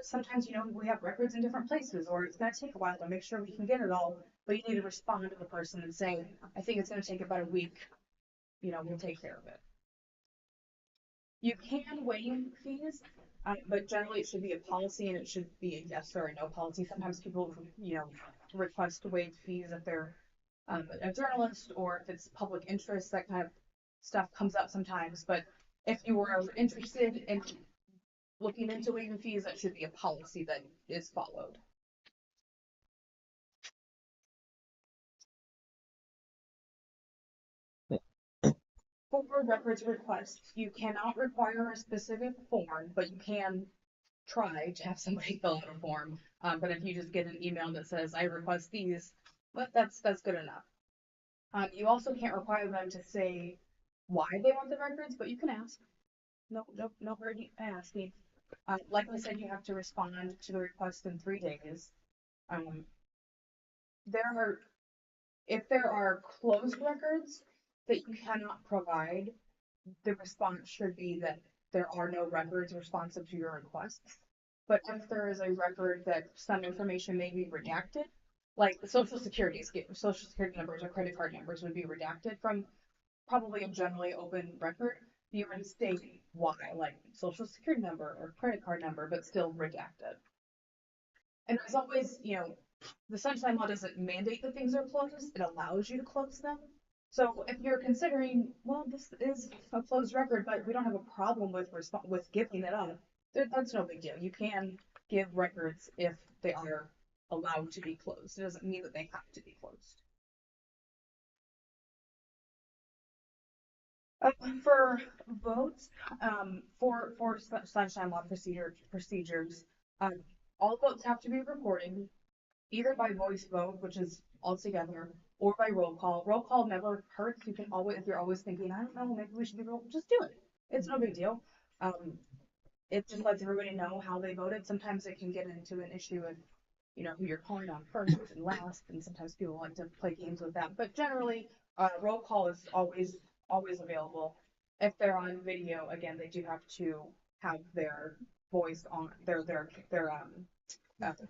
Sometimes, we have records in different places, or it's going to take a while to make sure we can get it all, but you need to respond to the person and say, I think it's going to take about a week, we'll take care of it. You can waive fees, but generally it should be a policy and it should be a yes or a no policy. Sometimes people, request to waive fees if they're a journalist or if it's public interest, that kind of stuff comes up sometimes. But if you were interested in looking into waiving fees, that should be a policy that is followed. For records requests, you cannot require a specific form, but you can try to have somebody fill out a form. But if you just get an email that says, I request these, well, that's good enough. You also can't require them to say why they want the records, but you can ask. No hurt in asking. Like I said, you have to respond to the request in 3 days. If there are closed records that you cannot provide, the response should be that there are no records responsive to your requests. But if there is a record that some information may be redacted, like the social security numbers or credit card numbers would be redacted from probably a generally open record, you would state why, like social security number or credit card number, but still redacted. And as always, the sunshine law doesn't mandate that things are closed, it allows you to close them. So if you're considering, well, this is a closed record, but we don't have a problem with giving it up, that's no big deal. You can give records if they are allowed to be closed. It doesn't mean that they have to be closed. For votes, for sunshine law procedures, all votes have to be recorded either by voice vote, which is all together, or by roll call. Roll call never hurts. You can always, if you're always thinking, I don't know, maybe we should do roll, just do it. It's no big deal. It just lets everybody know how they voted. Sometimes it can get into an issue of, who you're calling on first and last, and sometimes people like to play games with that. But generally, roll call is always available. If they're on video, again, they do have to have their voice on, their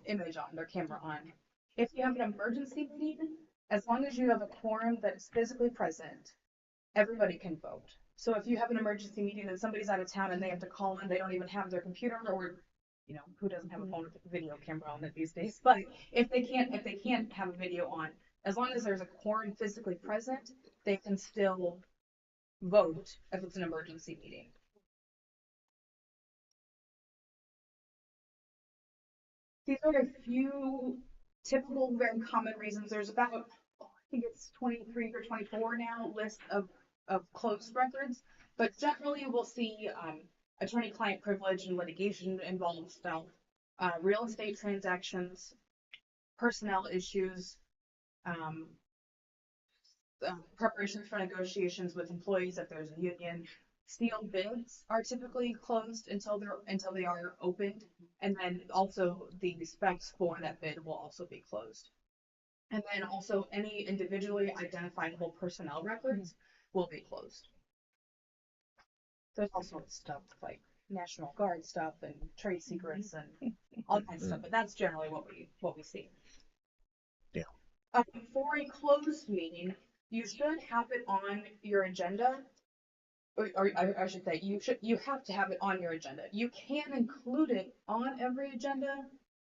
image on, their camera on. If you have an emergency meeting, as long as you have a quorum that is physically present, everybody can vote. So if you have an emergency meeting and somebody's out of town and they have to call in, they don't even have their computer, or who doesn't have a phone with a video camera on it these days? But if they can't have a video on, as long as there's a quorum physically present, they can still vote if it's an emergency meeting. These are a few typical, very common reasons. There's about, I think it's 23 or 24 now, list of closed records, but generally we'll see attorney-client privilege and litigation involved stuff, real estate transactions, personnel issues, preparations for negotiations with employees if there's a union. Sealed bids are typically closed until they are opened, and then also the specs for that bid will also be closed. And then also any individually identifiable personnel records will be closed. There's also stuff like National Guard stuff and trade secrets and all kinds of stuff, but that's generally what we see. Yeah. For a closed meeting, you should have it on your agenda. Or I should say, you have to have it on your agenda. You can include it on every agenda,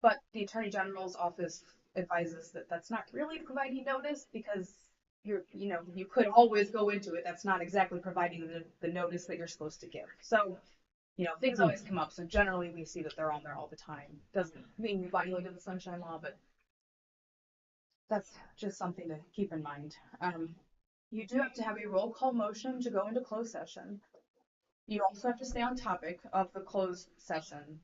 but the Attorney General's office advises that that's not really providing notice, because you could always go into it. That's not exactly providing the notice that you're supposed to give. So, things always come up. So generally we see that they're on there all the time. Doesn't mean you violated the sunshine law, but that's just something to keep in mind. You do have to have a roll call motion to go into closed session. You also have to stay on topic of the closed session.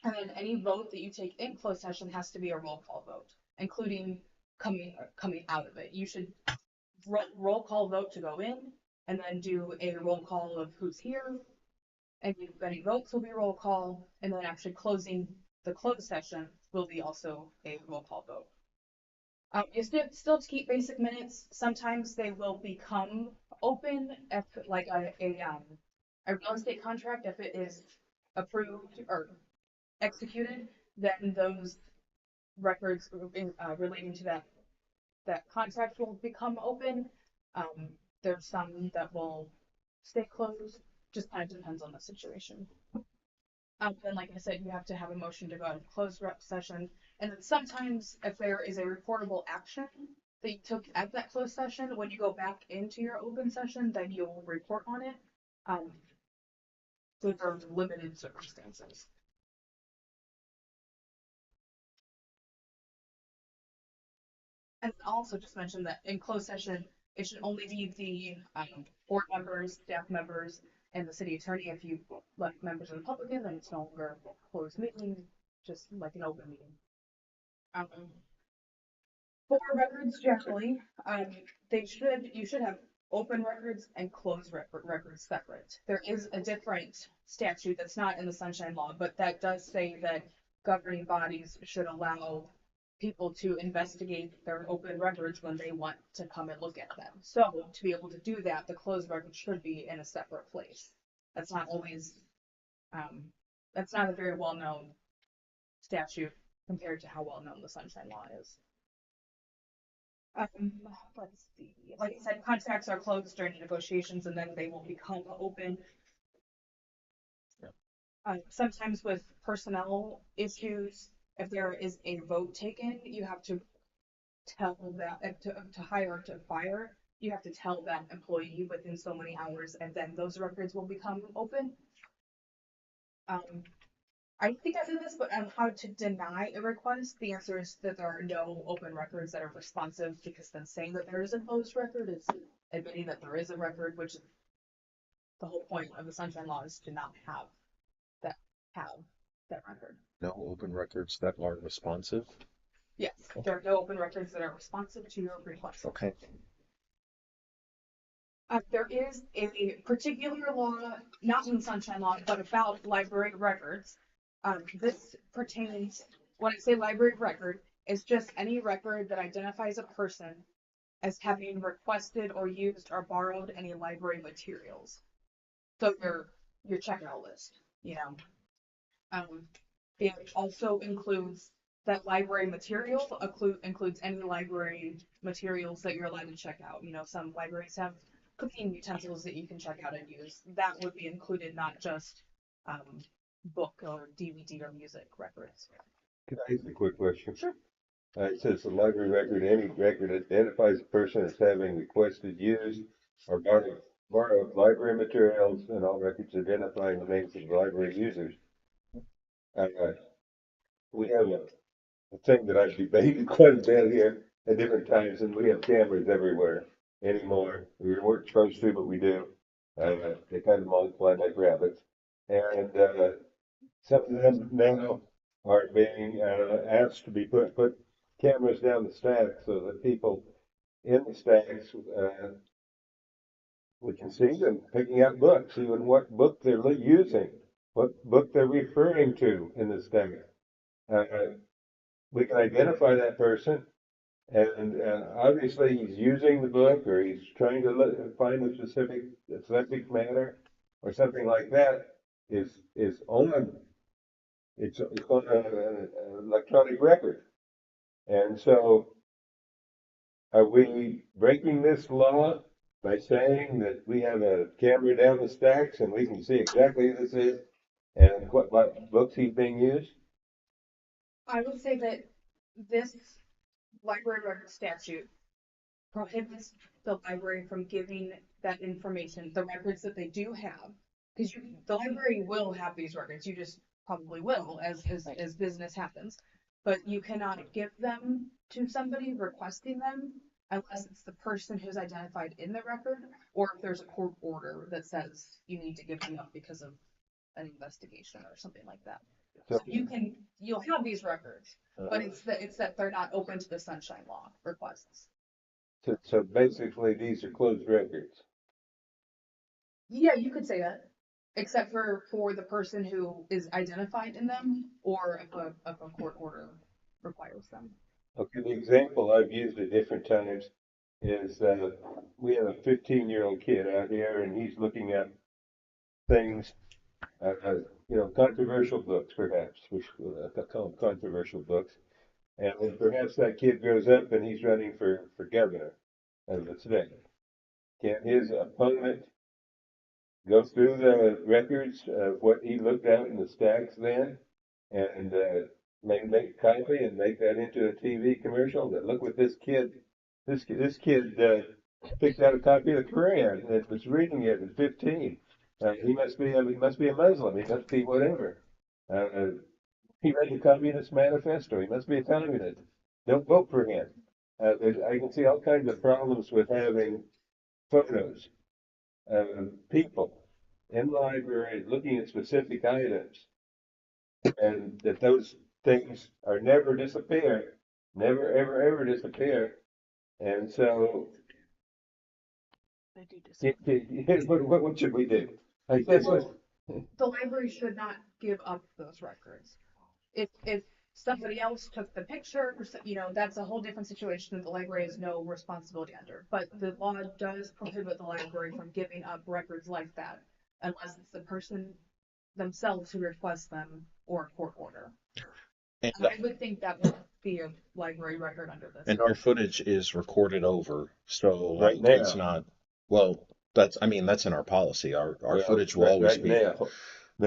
And then any vote that you take in closed session has to be a roll call vote, including coming out of it. You should roll call vote to go in, and then do a roll call of who's here. And if any votes will be roll call, and then actually closing the closed session will be also a roll call vote. You still have to keep basic minutes. Sometimes they will become open if, like a real estate contract, if it is approved or executed, then those records relating to that contract will become open. There's some that will stay closed. Just kind of depends on the situation. Then, like I said, you have to have a motion to go into closed session. And then sometimes if there is a reportable action that you took at that closed session, when you go back into your open session, then you'll report on it. Those are limited circumstances. And also just mention that in closed session, It should only be the board members, staff members, and the city attorney. If you let members of the public in, then it's no longer a closed meeting, just like an open meeting. Um, for records generally, you should have open records and closed records separate. There is a different statute that's not in the Sunshine Law, but that does say that governing bodies should allow people to investigate their open records when they want to come and look at them. So to be able to do that, the closed record should be in a separate place. That's not always, that's not a very well-known statute compared to how well-known the Sunshine Law is. Let's see. Like I said, contracts are closed during negotiations and then they will become open. Sometimes with personnel issues, if there is a vote taken, you have to tell that to hire or to fire, you have to tell that employee within so many hours, and then those records will become open. I think I did this, but on how to deny a request, the answer is that there are no open records that are responsive, because then saying that there is a closed record is admitting that there is a record, which is the whole point of the Sunshine Law, is to not have that record. No open records that are responsive. Yes, there are no open records that are responsive to your request. Okay. There is a particular law, not in the Sunshine Law, but about library records. This pertains, when I say library record, it's just any record that identifies a person as having requested or used or borrowed any library materials. So your checkout list, you know. It also includes that library material includes any library materials that you're allowed to check out. You know, some libraries have cooking utensils that you can check out and use. That would be included, not just book or DVD or music records. Can I ask a quick question? Sure. It says the library record, any record identifies a person as having requested, used, or borrowed library materials, and all records identifying the names of the library users. We have a thing that I've debated quite a bit here at different times, and we have cameras everywhere anymore. We weren't supposed to, but we do. They kind of multiply like rabbits. And some of them now are being asked to be put cameras down the stacks so that people in the stacks we can see them picking up books, even what book they're using, what book they're referring to in the stack. We can identify that person, and obviously he's using the book, or he's trying to find a specific subject matter, or something like that. Is on it's on an electronic record, and so are we breaking this law by saying that we have a camera down the stacks and we can see exactly who this is and what books he's being used? I would say that this library record statute prohibits the library from giving that information, the records that they do have, because the library will have these records. You just probably will as business happens, but you cannot give them to somebody requesting them unless it's the person who's identified in the record, or if there's a court order that says you need to give them up because of an investigation or something like that. So you'll have these records, but it's that they're not open to the Sunshine Law requests. So basically, these are closed records. Yeah, you could say that, except for the person who is identified in them, or if a court order requires them. Okay, the example I've used at different times is we have a 15-year-old kid out here, and he's looking at things, controversial books, perhaps, which call them controversial books. And then perhaps that kid grows up and he's running for governor of the state. Can his opponent go through the records of what he looked at in the stacks then and make a copy and make that into a TV commercial? That look what this kid picked out a copy of the Quran and was reading it at 15. He must be a Muslim. He must be whatever. He read the Communist Manifesto. He must be a communist. Don't vote for him. I can see all kinds of problems with having photos of people in libraries looking at specific items, and that those things are never disappear, never, ever, ever disappear. And so, They do disappear. what should we do? I guess what, The library should not give up those records. If somebody else took the picture, that's a whole different situation that the library has no responsibility under. But the law does prohibit the library from giving up records like that unless it's the person themselves who requests them or a court order. And, I would think that would be a library record under this. and our footage is recorded over, so Right it's now. not, well, that's in our policy. Our well, footage will right, always right be. now.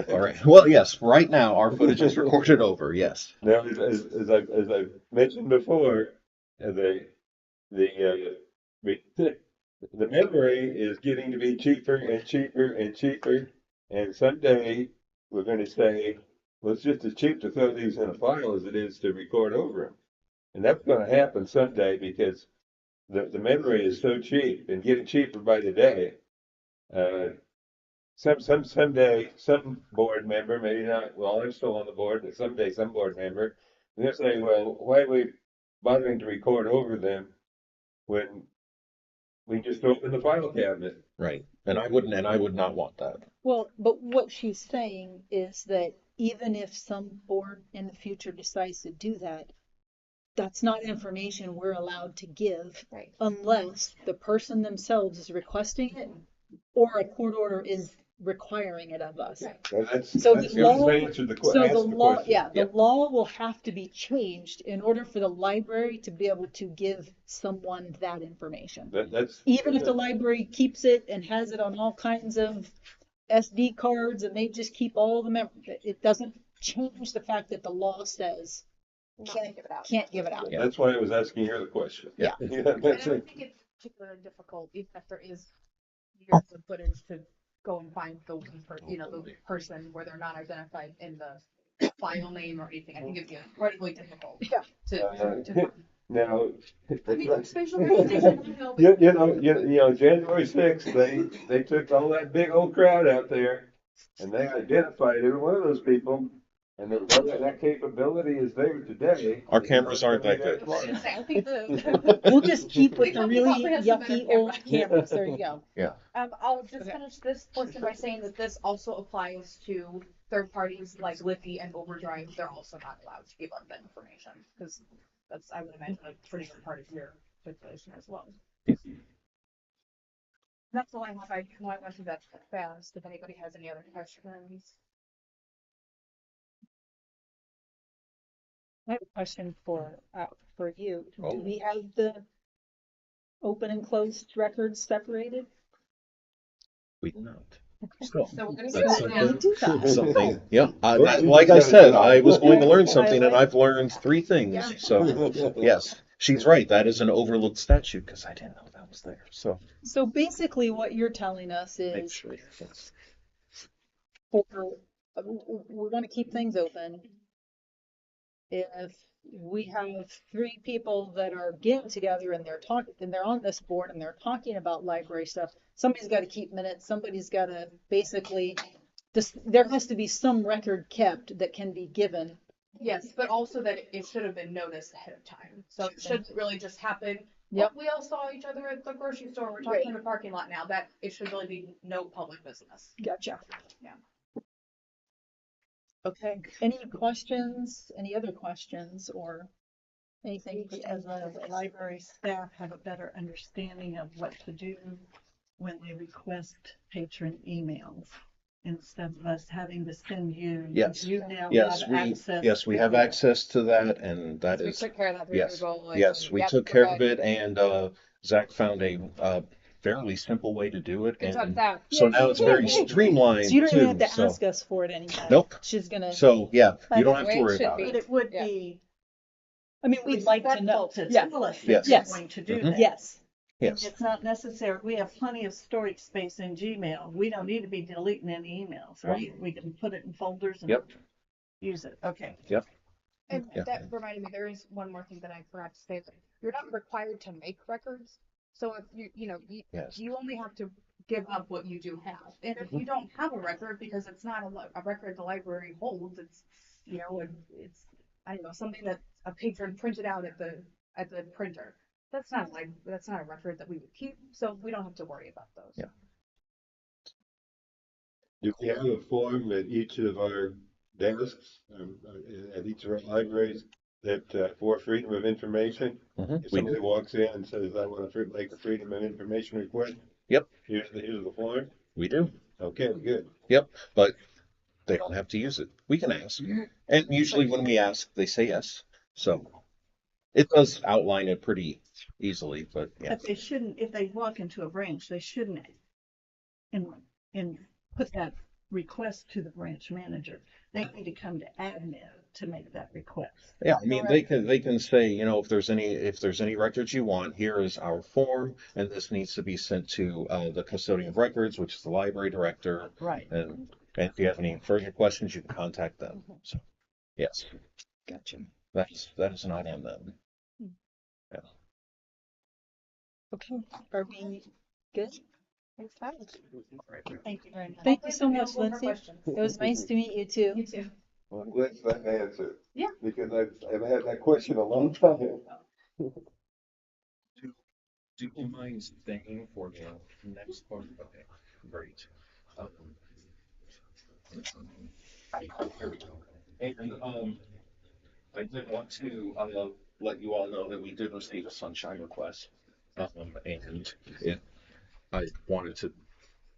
All right. Well, yes, right now our footage is recorded over, yes. Now, as I've mentioned before, the the memory is getting to be cheaper and cheaper and cheaper, and someday we're going to say, well, it's just as cheap to throw these in a file as it is to record over them, and that's going to happen someday because the memory is so cheap and getting cheaper by the day. Someday some board member, maybe not, well, I'm still on the board, but someday some board member, they're saying, well, why are we bothering to record over them when we just open the file cabinet? Right. And I would not want that. Well, but what she's saying is that even if some board in the future decides to do that, that's not information we're allowed to give Right. unless the person themselves is requesting it or a court order is requiring it of us. And that's, So that's the law, answered the so the question. law, yeah, the Yeah. law will have to be changed in order for the library to be able to give someone that information. That's Even if the library keeps it and has it on all kinds of SD cards and they just keep all the it doesn't change the fact that the law says Not to give it out. can't give it out. Yeah. that's why I was asking her the question. Yeah. Yeah, And I that's don't it. think it's particularly difficult, even if there is years of footage to go and find the the person where they're not identified in the file name or anything. I think it'd be incredibly difficult Yeah. to Now, I mean, spatial recognition would help. January 6th, they took all that big old crowd out there and they identified every one of those people. And that capability is there today. Our cameras aren't that good. I think the We'll just keep with We the probably really have some better yucky old cameras. cameras. There you go. I'll just Okay. finish this portion by saying that this also applies to third parties like Liffey and Overdrive. They're also not allowed to give up that information because that's, I would imagine, a pretty good part of your stipulation as well. That's all I have. I know I went through that fast. If anybody has any other questions. I have a question for you. Oh. Do we have the open and closed records separated? We do not. So So we're gonna that's do that now. Do that. something. Yeah. Like I said, I was going to learn something, and I've learned 3 things. So yes, she's right. That is an overlooked statute because I didn't know that was there. So So basically what you're telling us make is sure. Yes. we're going to keep things open. If we have 3 people that are getting together and they're talking and they're on this board and they're talking about library stuff, somebody's got to keep minutes. Somebody's got to basically there has to be some record kept that can be given. Yes, but also that it should have been noticed ahead of time. So it shouldn't really just happen. Yep. We all saw each other at the grocery store. We're talking in the parking lot now. That it should really be no public business. Gotcha. Yeah. Okay. Any questions? Any other questions or anything? We, as a library staff, have a better understanding of what to do when they request patron emails, instead of us having to send you. Yes. You now Yes, have we access. we have access to that, and that We is took care of that through yes, Google. yes, we Yep, took we're care of good. it, and Zach found a fairly simple way to do it, Good job, and Zach. so now it's very streamlined So you don't even have too. to So ask us for it anymore. nope. She's gonna. So yeah, you don't That's have the to way it worry should about be. But it. it would Yeah. be I mean, we'd like to know. respectful to Yeah. tell us Yes. that you're Yes. going to do Mhm. that. Yes. Yes. It's not necessary. We have plenty of storage space in Gmail. We don't need to be deleting any emails, right? We can put it in folders and Yep. use it. Okay. Yep. And Yeah. that reminded me, there is one more thing that I forgot to say. That you're not required to make records. So if Yes. you only have to give up what you do have. And if you don't have a record, because it's not a record the library holds, it's, it's, I don't know, something that a patron printed out at the printer. That's not a record that we would keep, so we don't have to worry about those. Yeah. Do we have a form at each of our desks, at each of our libraries that, for freedom of information? Mhm. If We somebody do. walks in and says, I want to make a freedom of information request, Yep. here's the form. We do. Okay, good. Yep. But they don't have to use it. We can ask. And usually when we ask, they say yes. So it does outline it pretty easily, but yeah. But they shouldn't, if they walk into a branch, they shouldn't and put that request to the branch manager. They need to come to admin to make that request. Yeah, I mean, they can say, if there's any records you want, here is our form, and this needs to be sent to the custodian of records, which is the library director. Right. And if you have any further questions, you can contact them. So, yes, Gotcha. that is not on them. Yeah. Okay, are we good? Thank you very much. Thank you so much, Available for Lindsay. questions. It was nice to meet you too. You too. Well, I'm glad for that answer. Yeah. Because I've had that question a long time. Do you mind staying for the next part? Okay, great. Here we go. And I did want to let you all know that we did receive a sunshine request. And I wanted to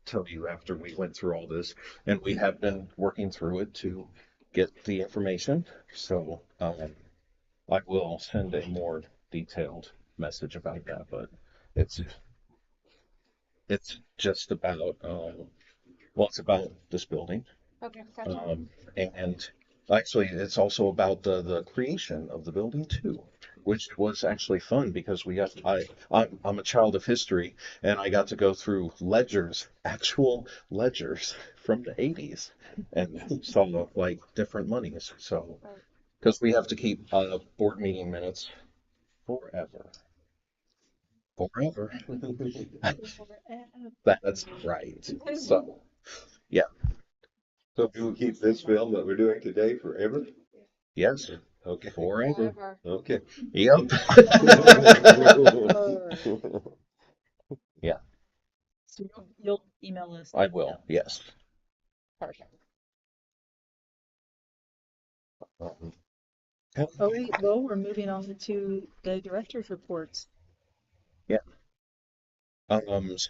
tell you after we went through all this, and we have been working through it to get the information. So I will send a more detailed message about that, but it's just about it's about this building. Okay, gotcha. And actually, it's also about the creation of the building too, which was actually fun because I'm a child of history, and I got to go through actual ledgers from the 80s, and saw like different monies. So because we have to keep board meeting minutes forever. Forever. That's right. So yeah. So we will keep this film that we're doing today forever? Yes. Okay. Forever. Forever. Okay. Yep. Yeah, So you'll email us. I will. Yes. Perfect. Um, All right, well, we're moving on to the director's reports. yeah.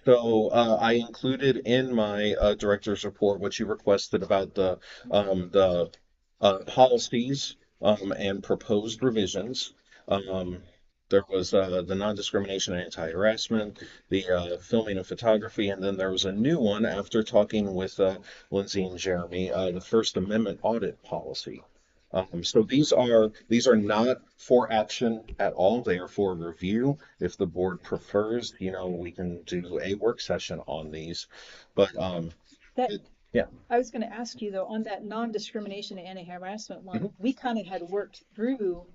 So I included in my director's report what you requested about the policies and proposed revisions. Um, there was the non-discrimination and anti-harassment, the filming and photography, and then there was a new one after talking with Lindsay and Jeremy, the First Amendment audit policy. So these are not for action at all. They are for review. If the board prefers, we can do a work session on these. But That, yeah. I was going to ask you though, on that non-discrimination and anti-harassment one, Mhm. we kind of had worked through,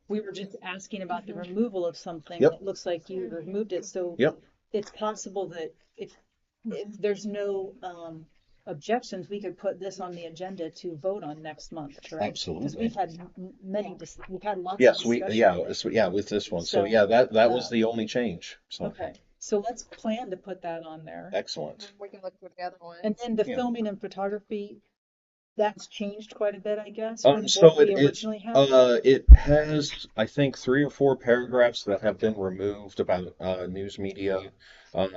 we were just asking about the removal of something. Yep. It looks like you removed it, so Yep. it's possible that if there's no objections, we could put this on the agenda to vote on next month, correct? Because Absolutely. we've had we've had lots of Yes, discussion. with this one. So So, yeah, that was the only change. So Okay, so let's plan to put that on there. excellent. We can look for the other one. And then the Yeah. filming and photography, that's changed quite a bit, I guess, from So what we originally had. it has, I think, 3 or 4 paragraphs that have been removed about news media, and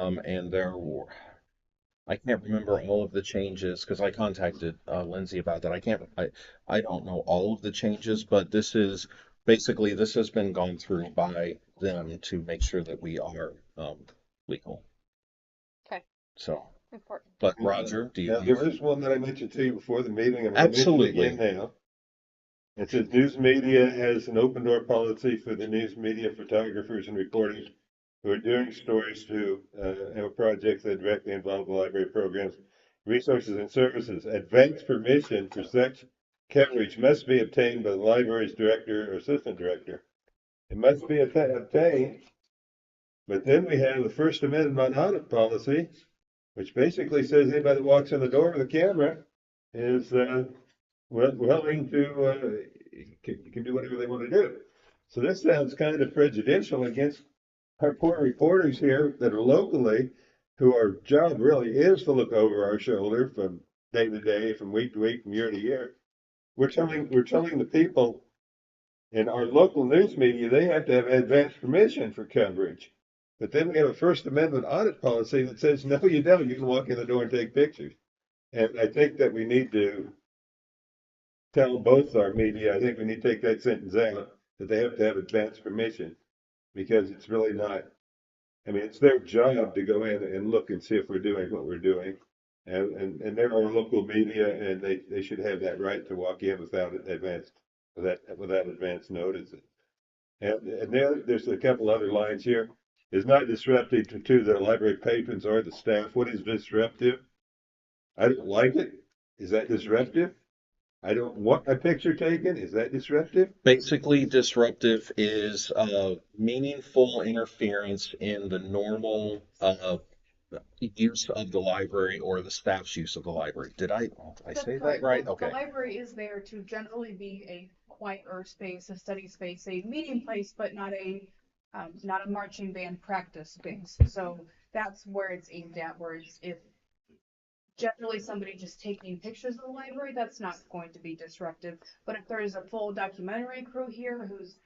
I can't remember all of the changes because I contacted Lindsay about that. I don't know all of the changes, but this has been gone through by them to make sure that we are legal. Okay. So, Important. but Roger, do you? Now, there is one that I mentioned to you before the meeting. I'm going to mention it Absolutely. again now. It says news media has an open door policy for the news media photographers and reporters who are doing stories to have projects that directly involve the library programs, resources, and services. Advance permission for such coverage must be obtained by the library's director or assistant director. It must be obtained, but then we have the First Amendment audit policy, which basically says anybody that walks in the door with a camera is willing to, can do whatever they want to do. So this sounds kind of prejudicial against our poor reporters here that are locally, who our job really is to look over our shoulder from day to day, from week to week, from year to year. We're telling the people in our local news media they have to have advance permission for coverage. But then we have a First Amendment audit policy that says, no, you don't. You can walk in the door and take pictures. And I think that we need to tell both our media, I think we need to take that sentence out, that they have to have advance permission, because it's really not, I mean, it's their job to go in and look and see if we're doing what we're doing. And they're our local media, and they should have that right to walk in without advance notice. And there's a couple other lines here. Is not disruptive to the library patrons or the staff. What is disruptive? I don't like it. Is that disruptive? I don't want a picture taken. Is that disruptive? Basically, disruptive is meaningful interference in the normal use of the library or the staff's use of the library. Did I That's say that correct. right? The Okay. library is there to generally be a quieter space, a study space, a meeting place, but not a marching band practice space. So that's where it's aimed at, whereas if generally somebody just taking pictures of the library, that's not going to be disruptive. But if there is a full documentary crew here who's,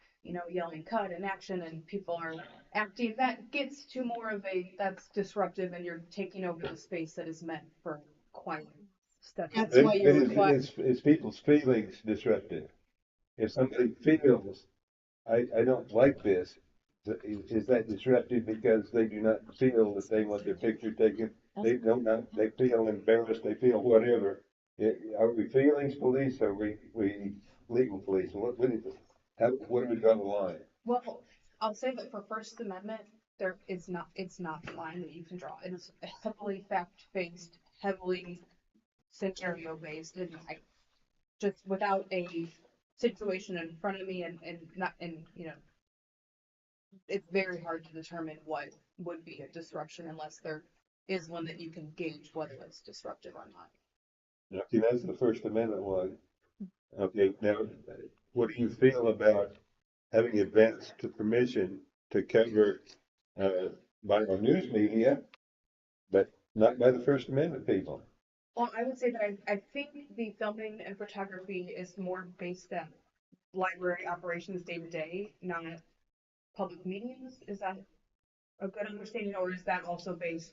yelling cut and action and people are acting, that gets to more of that's disruptive and you're taking over the space that is meant for quiet study. That's why you require. Is people's feelings disruptive? If somebody feels, I don't like this, is that disruptive because they do not feel that they want their picture taken? They don't know, they feel embarrassed, they feel whatever. Are we feelings police? Or are we legal police? What is it? Where do we draw the line? Well, I'll say that for First Amendment, it's not a line that you can draw. It is heavily fact-based, heavily scenario-based, and just without a situation in front of me it's very hard to determine what would be a disruption unless there is one that you can gauge whether it's disruptive or not. Okay, that's the First Amendment one. Okay, now, what do you feel about having advance to permission to cover by our news media, but not by the First Amendment people? Well, I would say that I think the filming and photography is more based on library operations day to day, not public meetings. Is that a good understanding, or is that also based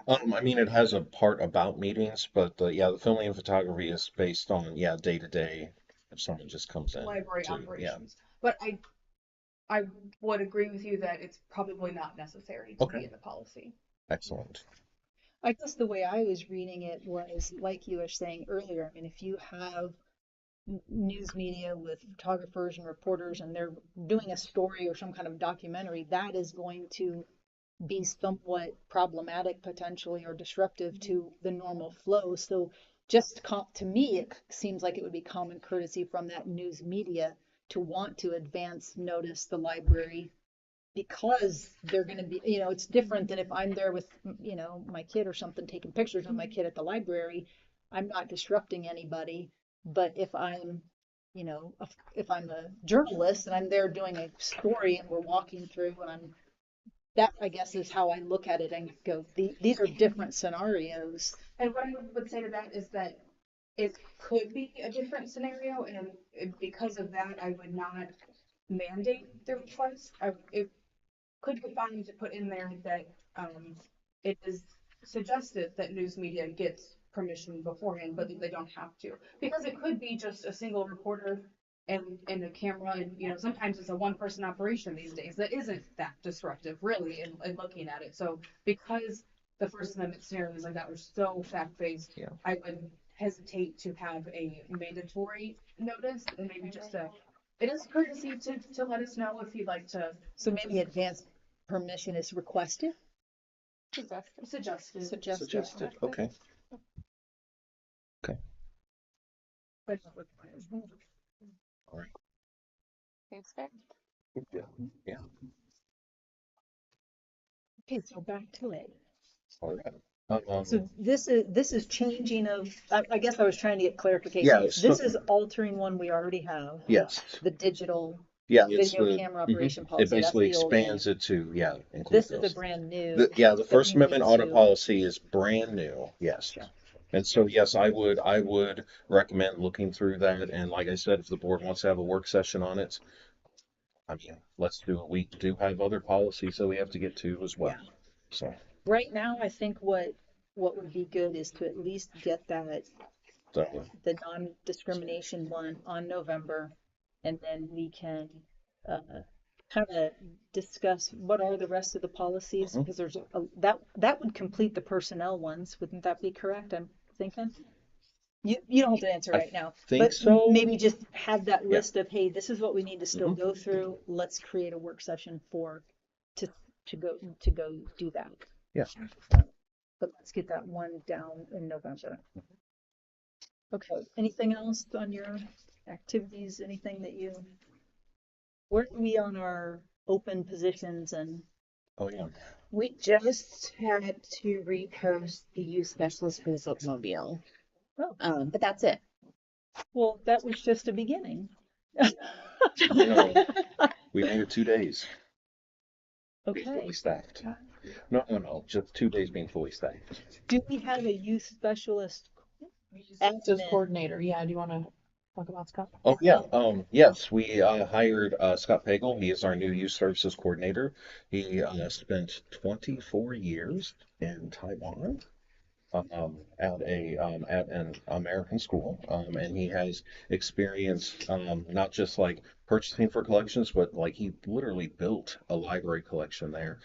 I mean, it has a part about meetings, but yeah, the filming and photography is based on, yeah, day to day. If someone just comes in library to, yeah, operations? But I would agree with you that it's probably not necessary to be okay, in the policy. excellent. I guess the way I was reading it was like you were saying earlier. I mean, if you have news media with photographers and reporters and they're doing a story or some kind of documentary, that is going to be somewhat problematic potentially or disruptive to the normal flow. So just to me, it seems like it would be common courtesy from that news media to want to advance notice the library because they're going to be, it's different than if I'm there with, my kid or something taking pictures of my kid at the library. I'm not disrupting anybody. But if I'm a journalist and I'm there doing a story and we're walking through and that I guess is how I look at it and go, these are different scenarios. And what I would say to that is that it could be a different scenario, and because of that, I would not mandate the request. It could be fine to put in there that it is suggested that news media gets permission beforehand, but they don't have to, because it could be just a single reporter and a camera, and sometimes it's a one-person operation these days that isn't that disruptive, really, in looking at it. So because the First Amendment scenarios like that were so fact-based, Yeah. I would hesitate to have a mandatory notice, and maybe just it is courtesy to let us know if you'd like to. So maybe advance permission is requested, Suggested. suggested. Suggested. Okay. Okay. But not with my husband. All right. Seems fair. Yeah. Yeah. Okay, so back to it. All right. So this is changing of, I guess I was trying to get clarification. Yeah. This is altering one we already have, Yes. the digital Yeah. It's video the. camera Mhm. operation It policy. That's basically the old one. expands it to include This is a those. brand new. The that First we Amendment need audit to- policy is brand new. Yes. Sure. And so yes, I would recommend looking through that. And like I said, if the board wants to have a work session on it, I mean, let's do it. We do have other policies that we have to get to as well. Yeah. So. Right now, I think what would be good is to at least get that the non-discrimination one on November, and then we can kind of discuss what are the rest of the policies, Mhm. because there's that would complete the personnel ones. Wouldn't that be correct? I'm thinking. You don't have to answer I right now, think but so. maybe just have that Yeah. list of, hey, this is what we need to still Mhm. go through. Let's create a work session to go do that. Yeah. But let's get that one down in November. Okay, anything else on your activities, anything that where are we on our open positions and, Oh yeah. We just had to repost the youth specialist for the Silkmobile. oh, But that's it. well, that was just a beginning. We made it 2 days. Being Okay, fully staffed. No. Just 2 days being fully staffed. do we have a youth specialist It says admin? coordinator. Yeah, do you want to talk about Scott? Oh yeah. Yes, we hired Scott Pagel. He is our new youth services coordinator. He spent 24 years in Taiwan. At an American school, and he has experience not just like purchasing for collections, but like he literally built a library collection there.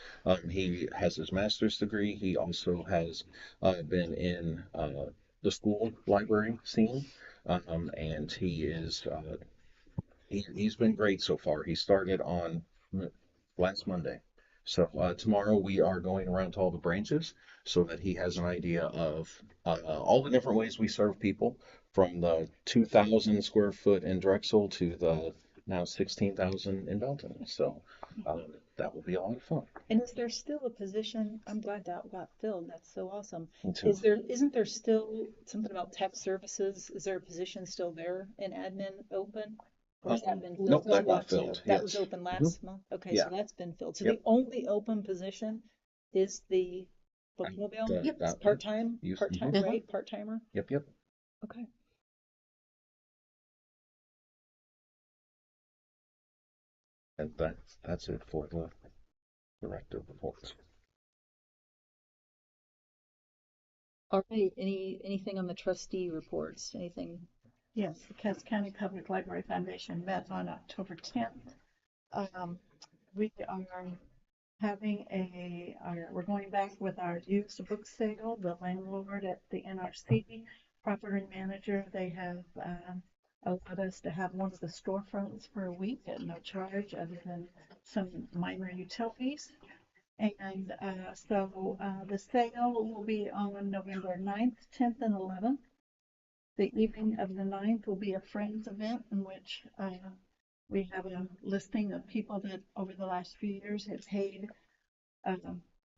He has his master's degree. He also has been in the school library scene, and he's been great so far. He started on last Monday. So tomorrow we are going around to all the branches so that he has an idea of all the different ways we serve people, from the 2,000 square foot in Drexel to the now 16,000 in Belton. So that will be a lot of fun. And is there still a position? I'm glad that got filled. That's so awesome. Me too. Isn't there still something about tech services? Is there a position still there in admin open? Or has that been Nope, filled? that got filled. That Yes. was open last month? Okay, Yeah. so that's been filled. So Yep. the only open position is the bookmobile? Yep. It's part-time, Mhm. right? Part-timer? Yep. Okay. And that's it for the director reports. All right, anything on the trustee reports? Anything? Yes, the Cass County Public Library Foundation met on October 10th. We are having we're going back with our used book sale. The landlord at the NRC, property manager, they have allowed us to have one of the storefronts for a week at no charge other than some minor utilities. And so the sale will be on November 9th, 10th, and 11th. The evening of the 9th will be a Friends event in which we have a listing of people that over the last few years have paid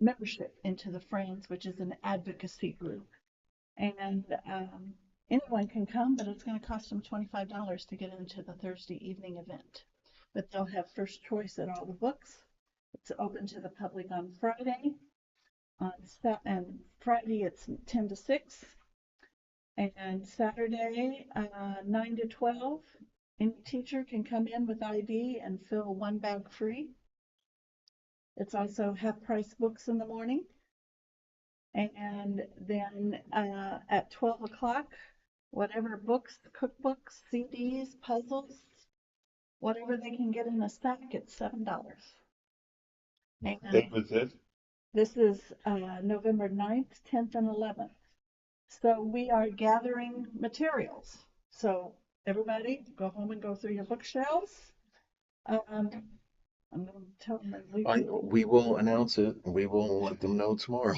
membership into the Friends, which is an advocacy group. And anyone can come, but it's going to cost them $25 to get into the Thursday evening event. But they'll have first choice at all the books. It's open to the public on Friday. And Friday it's 10 to 6. And Saturday, 9 to 12. Any teacher can come in with ID and fill one bag free. It's also half-price books in the morning. And then at 12 o'clock, whatever books, cookbooks, CDs, puzzles, whatever they can get in a sack, it's $7. Date was this? This is November 9th, 10th, and 11th. So we are gathering materials. So everybody go home and go through your bookshelves. I'm going to tell them and we We will announce it. We will let them know tomorrow.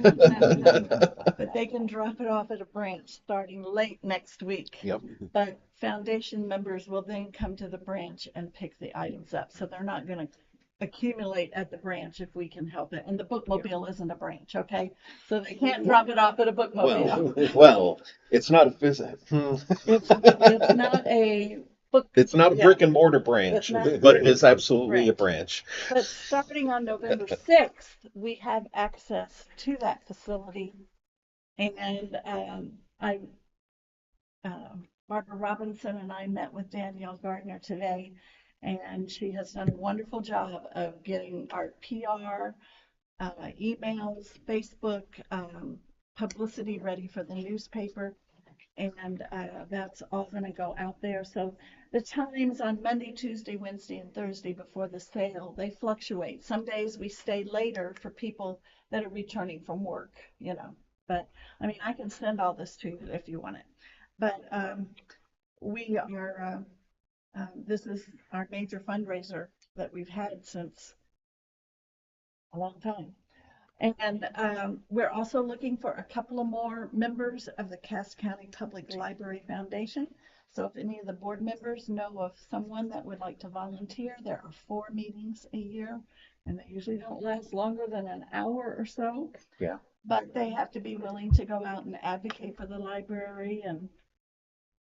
but they can drop it off at a branch starting late next week. Yep. But foundation members will then come to the branch and pick the items up. So they're not going to accumulate at the branch if we can help it. And the bookmobile isn't a branch, okay? So they can't drop it off at a bookmobile. Well, it's not a It's not a book. It's not a Yeah. brick and mortar branch, but it is absolutely a branch. But starting on November 6th, we have access to that facility. And Barbara Robinson and I met with Danielle Gardner today, and she has done a wonderful job of getting our PR, emails, Facebook, publicity ready for the newspaper. And that's all going to go out there. So the times on Monday, Tuesday, Wednesday, and Thursday before the sale, they fluctuate. Some days we stay later for people that are returning from work, you know. But I mean, I can send all this to you if you want it. But we are, this is our major fundraiser that we've had since a long time. And we're also looking for a couple of more members of the Cass County Public Library Foundation. So if any of the board members know of someone that would like to volunteer, there are 4 meetings a year, and they usually don't last longer than an hour or so. Yeah. But they have to be willing to go out and advocate for the library and,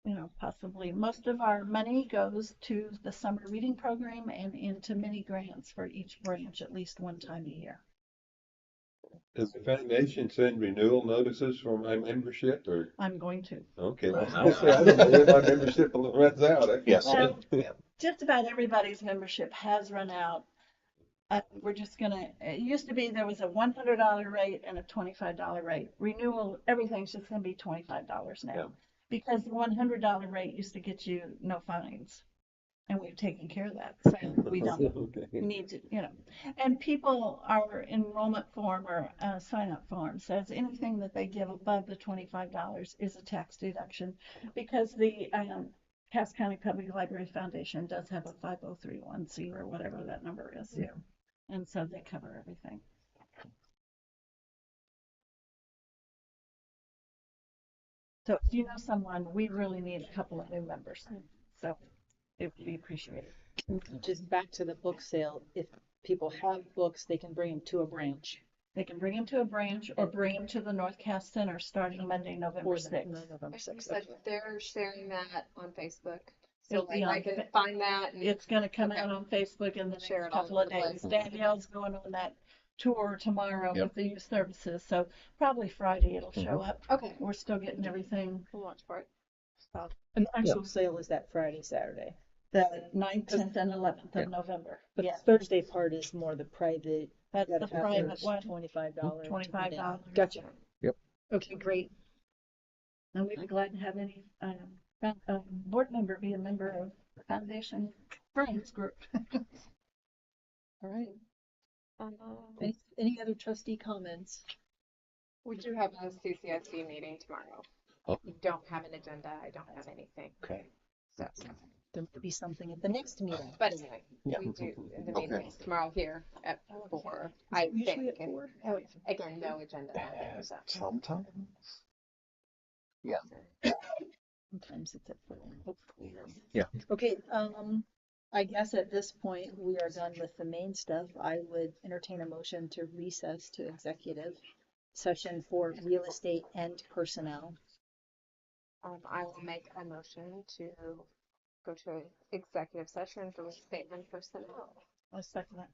you know, possibly most of our money goes to the summer reading program and into mini grants for each branch at least one time a year. Does the foundation send renewal notices for my membership or? I'm going to. Okay. I don't know when my membership runs out. Yes. Well, just about everybody's membership has run out. We're just gonna, it used to be there was a $100 rate and a $25 rate. Renewal, everything's just gonna be $25 now. Yeah. Because the $100 rate used to get you no fines. And we've taken care of that, so we don't need to, you know. And people, our enrollment form or sign-up form says anything that they give above the $25 is a tax deduction, because the Cass County Public Library Foundation does have a 5031C or whatever that number is. Yeah. And so they cover everything. So if you know someone, we really need a couple of new members. So it would be appreciated. Just back to the book sale, if people have books, they can bring them to a branch. They can bring them to a branch or bring them to the North Cass Center starting Monday, November 6th. November I think 6th. said they're sharing that on Facebook. So It'll be like I on can Fa- find that and It's going to come out on Facebook in the Share next it all couple of over the days. place. Danielle's going on that tour tomorrow Yep. with the youth services, so probably Friday it'll show up. okay. We're still getting everything. We'll watch for it. And the actual sale is that Friday, Saturday. The 9th, 10th, and 11th Yeah. of November. But Yes, the Thursday part is more the private. that's the private one. $25. $25. Gotcha. Yep. Okay, great. And we'd be glad to have any board member be a member of the Foundation Friends Group. All right. Any other trustee comments? We do have a CCSD meeting tomorrow. Oh. We don't have an agenda. I don't have anything. Okay. So, There might be something at the next meeting. but anyway, Yeah. we do the Okay. meeting is tomorrow here at 4. I Usually think. at 4? And, again, no agenda. So. Sometimes. Sometimes it's at 4. Hopefully. Yeah. Okay, I guess at this point, we are done with the main stuff. I would entertain a motion to recess to executive session for real estate and personnel. I will make a motion to go to executive session for statement personnel. I'll second that.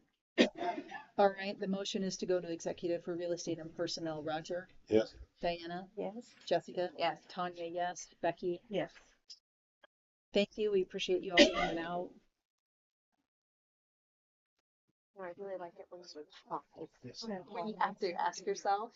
All right, the motion is to go to executive for real estate and personnel. Roger? Yes. Diana? Yes. Jessica? Yes. Tanya, yes. Becky? Yes. Thank you. We appreciate you all coming out. I really like it when you have to ask yourself.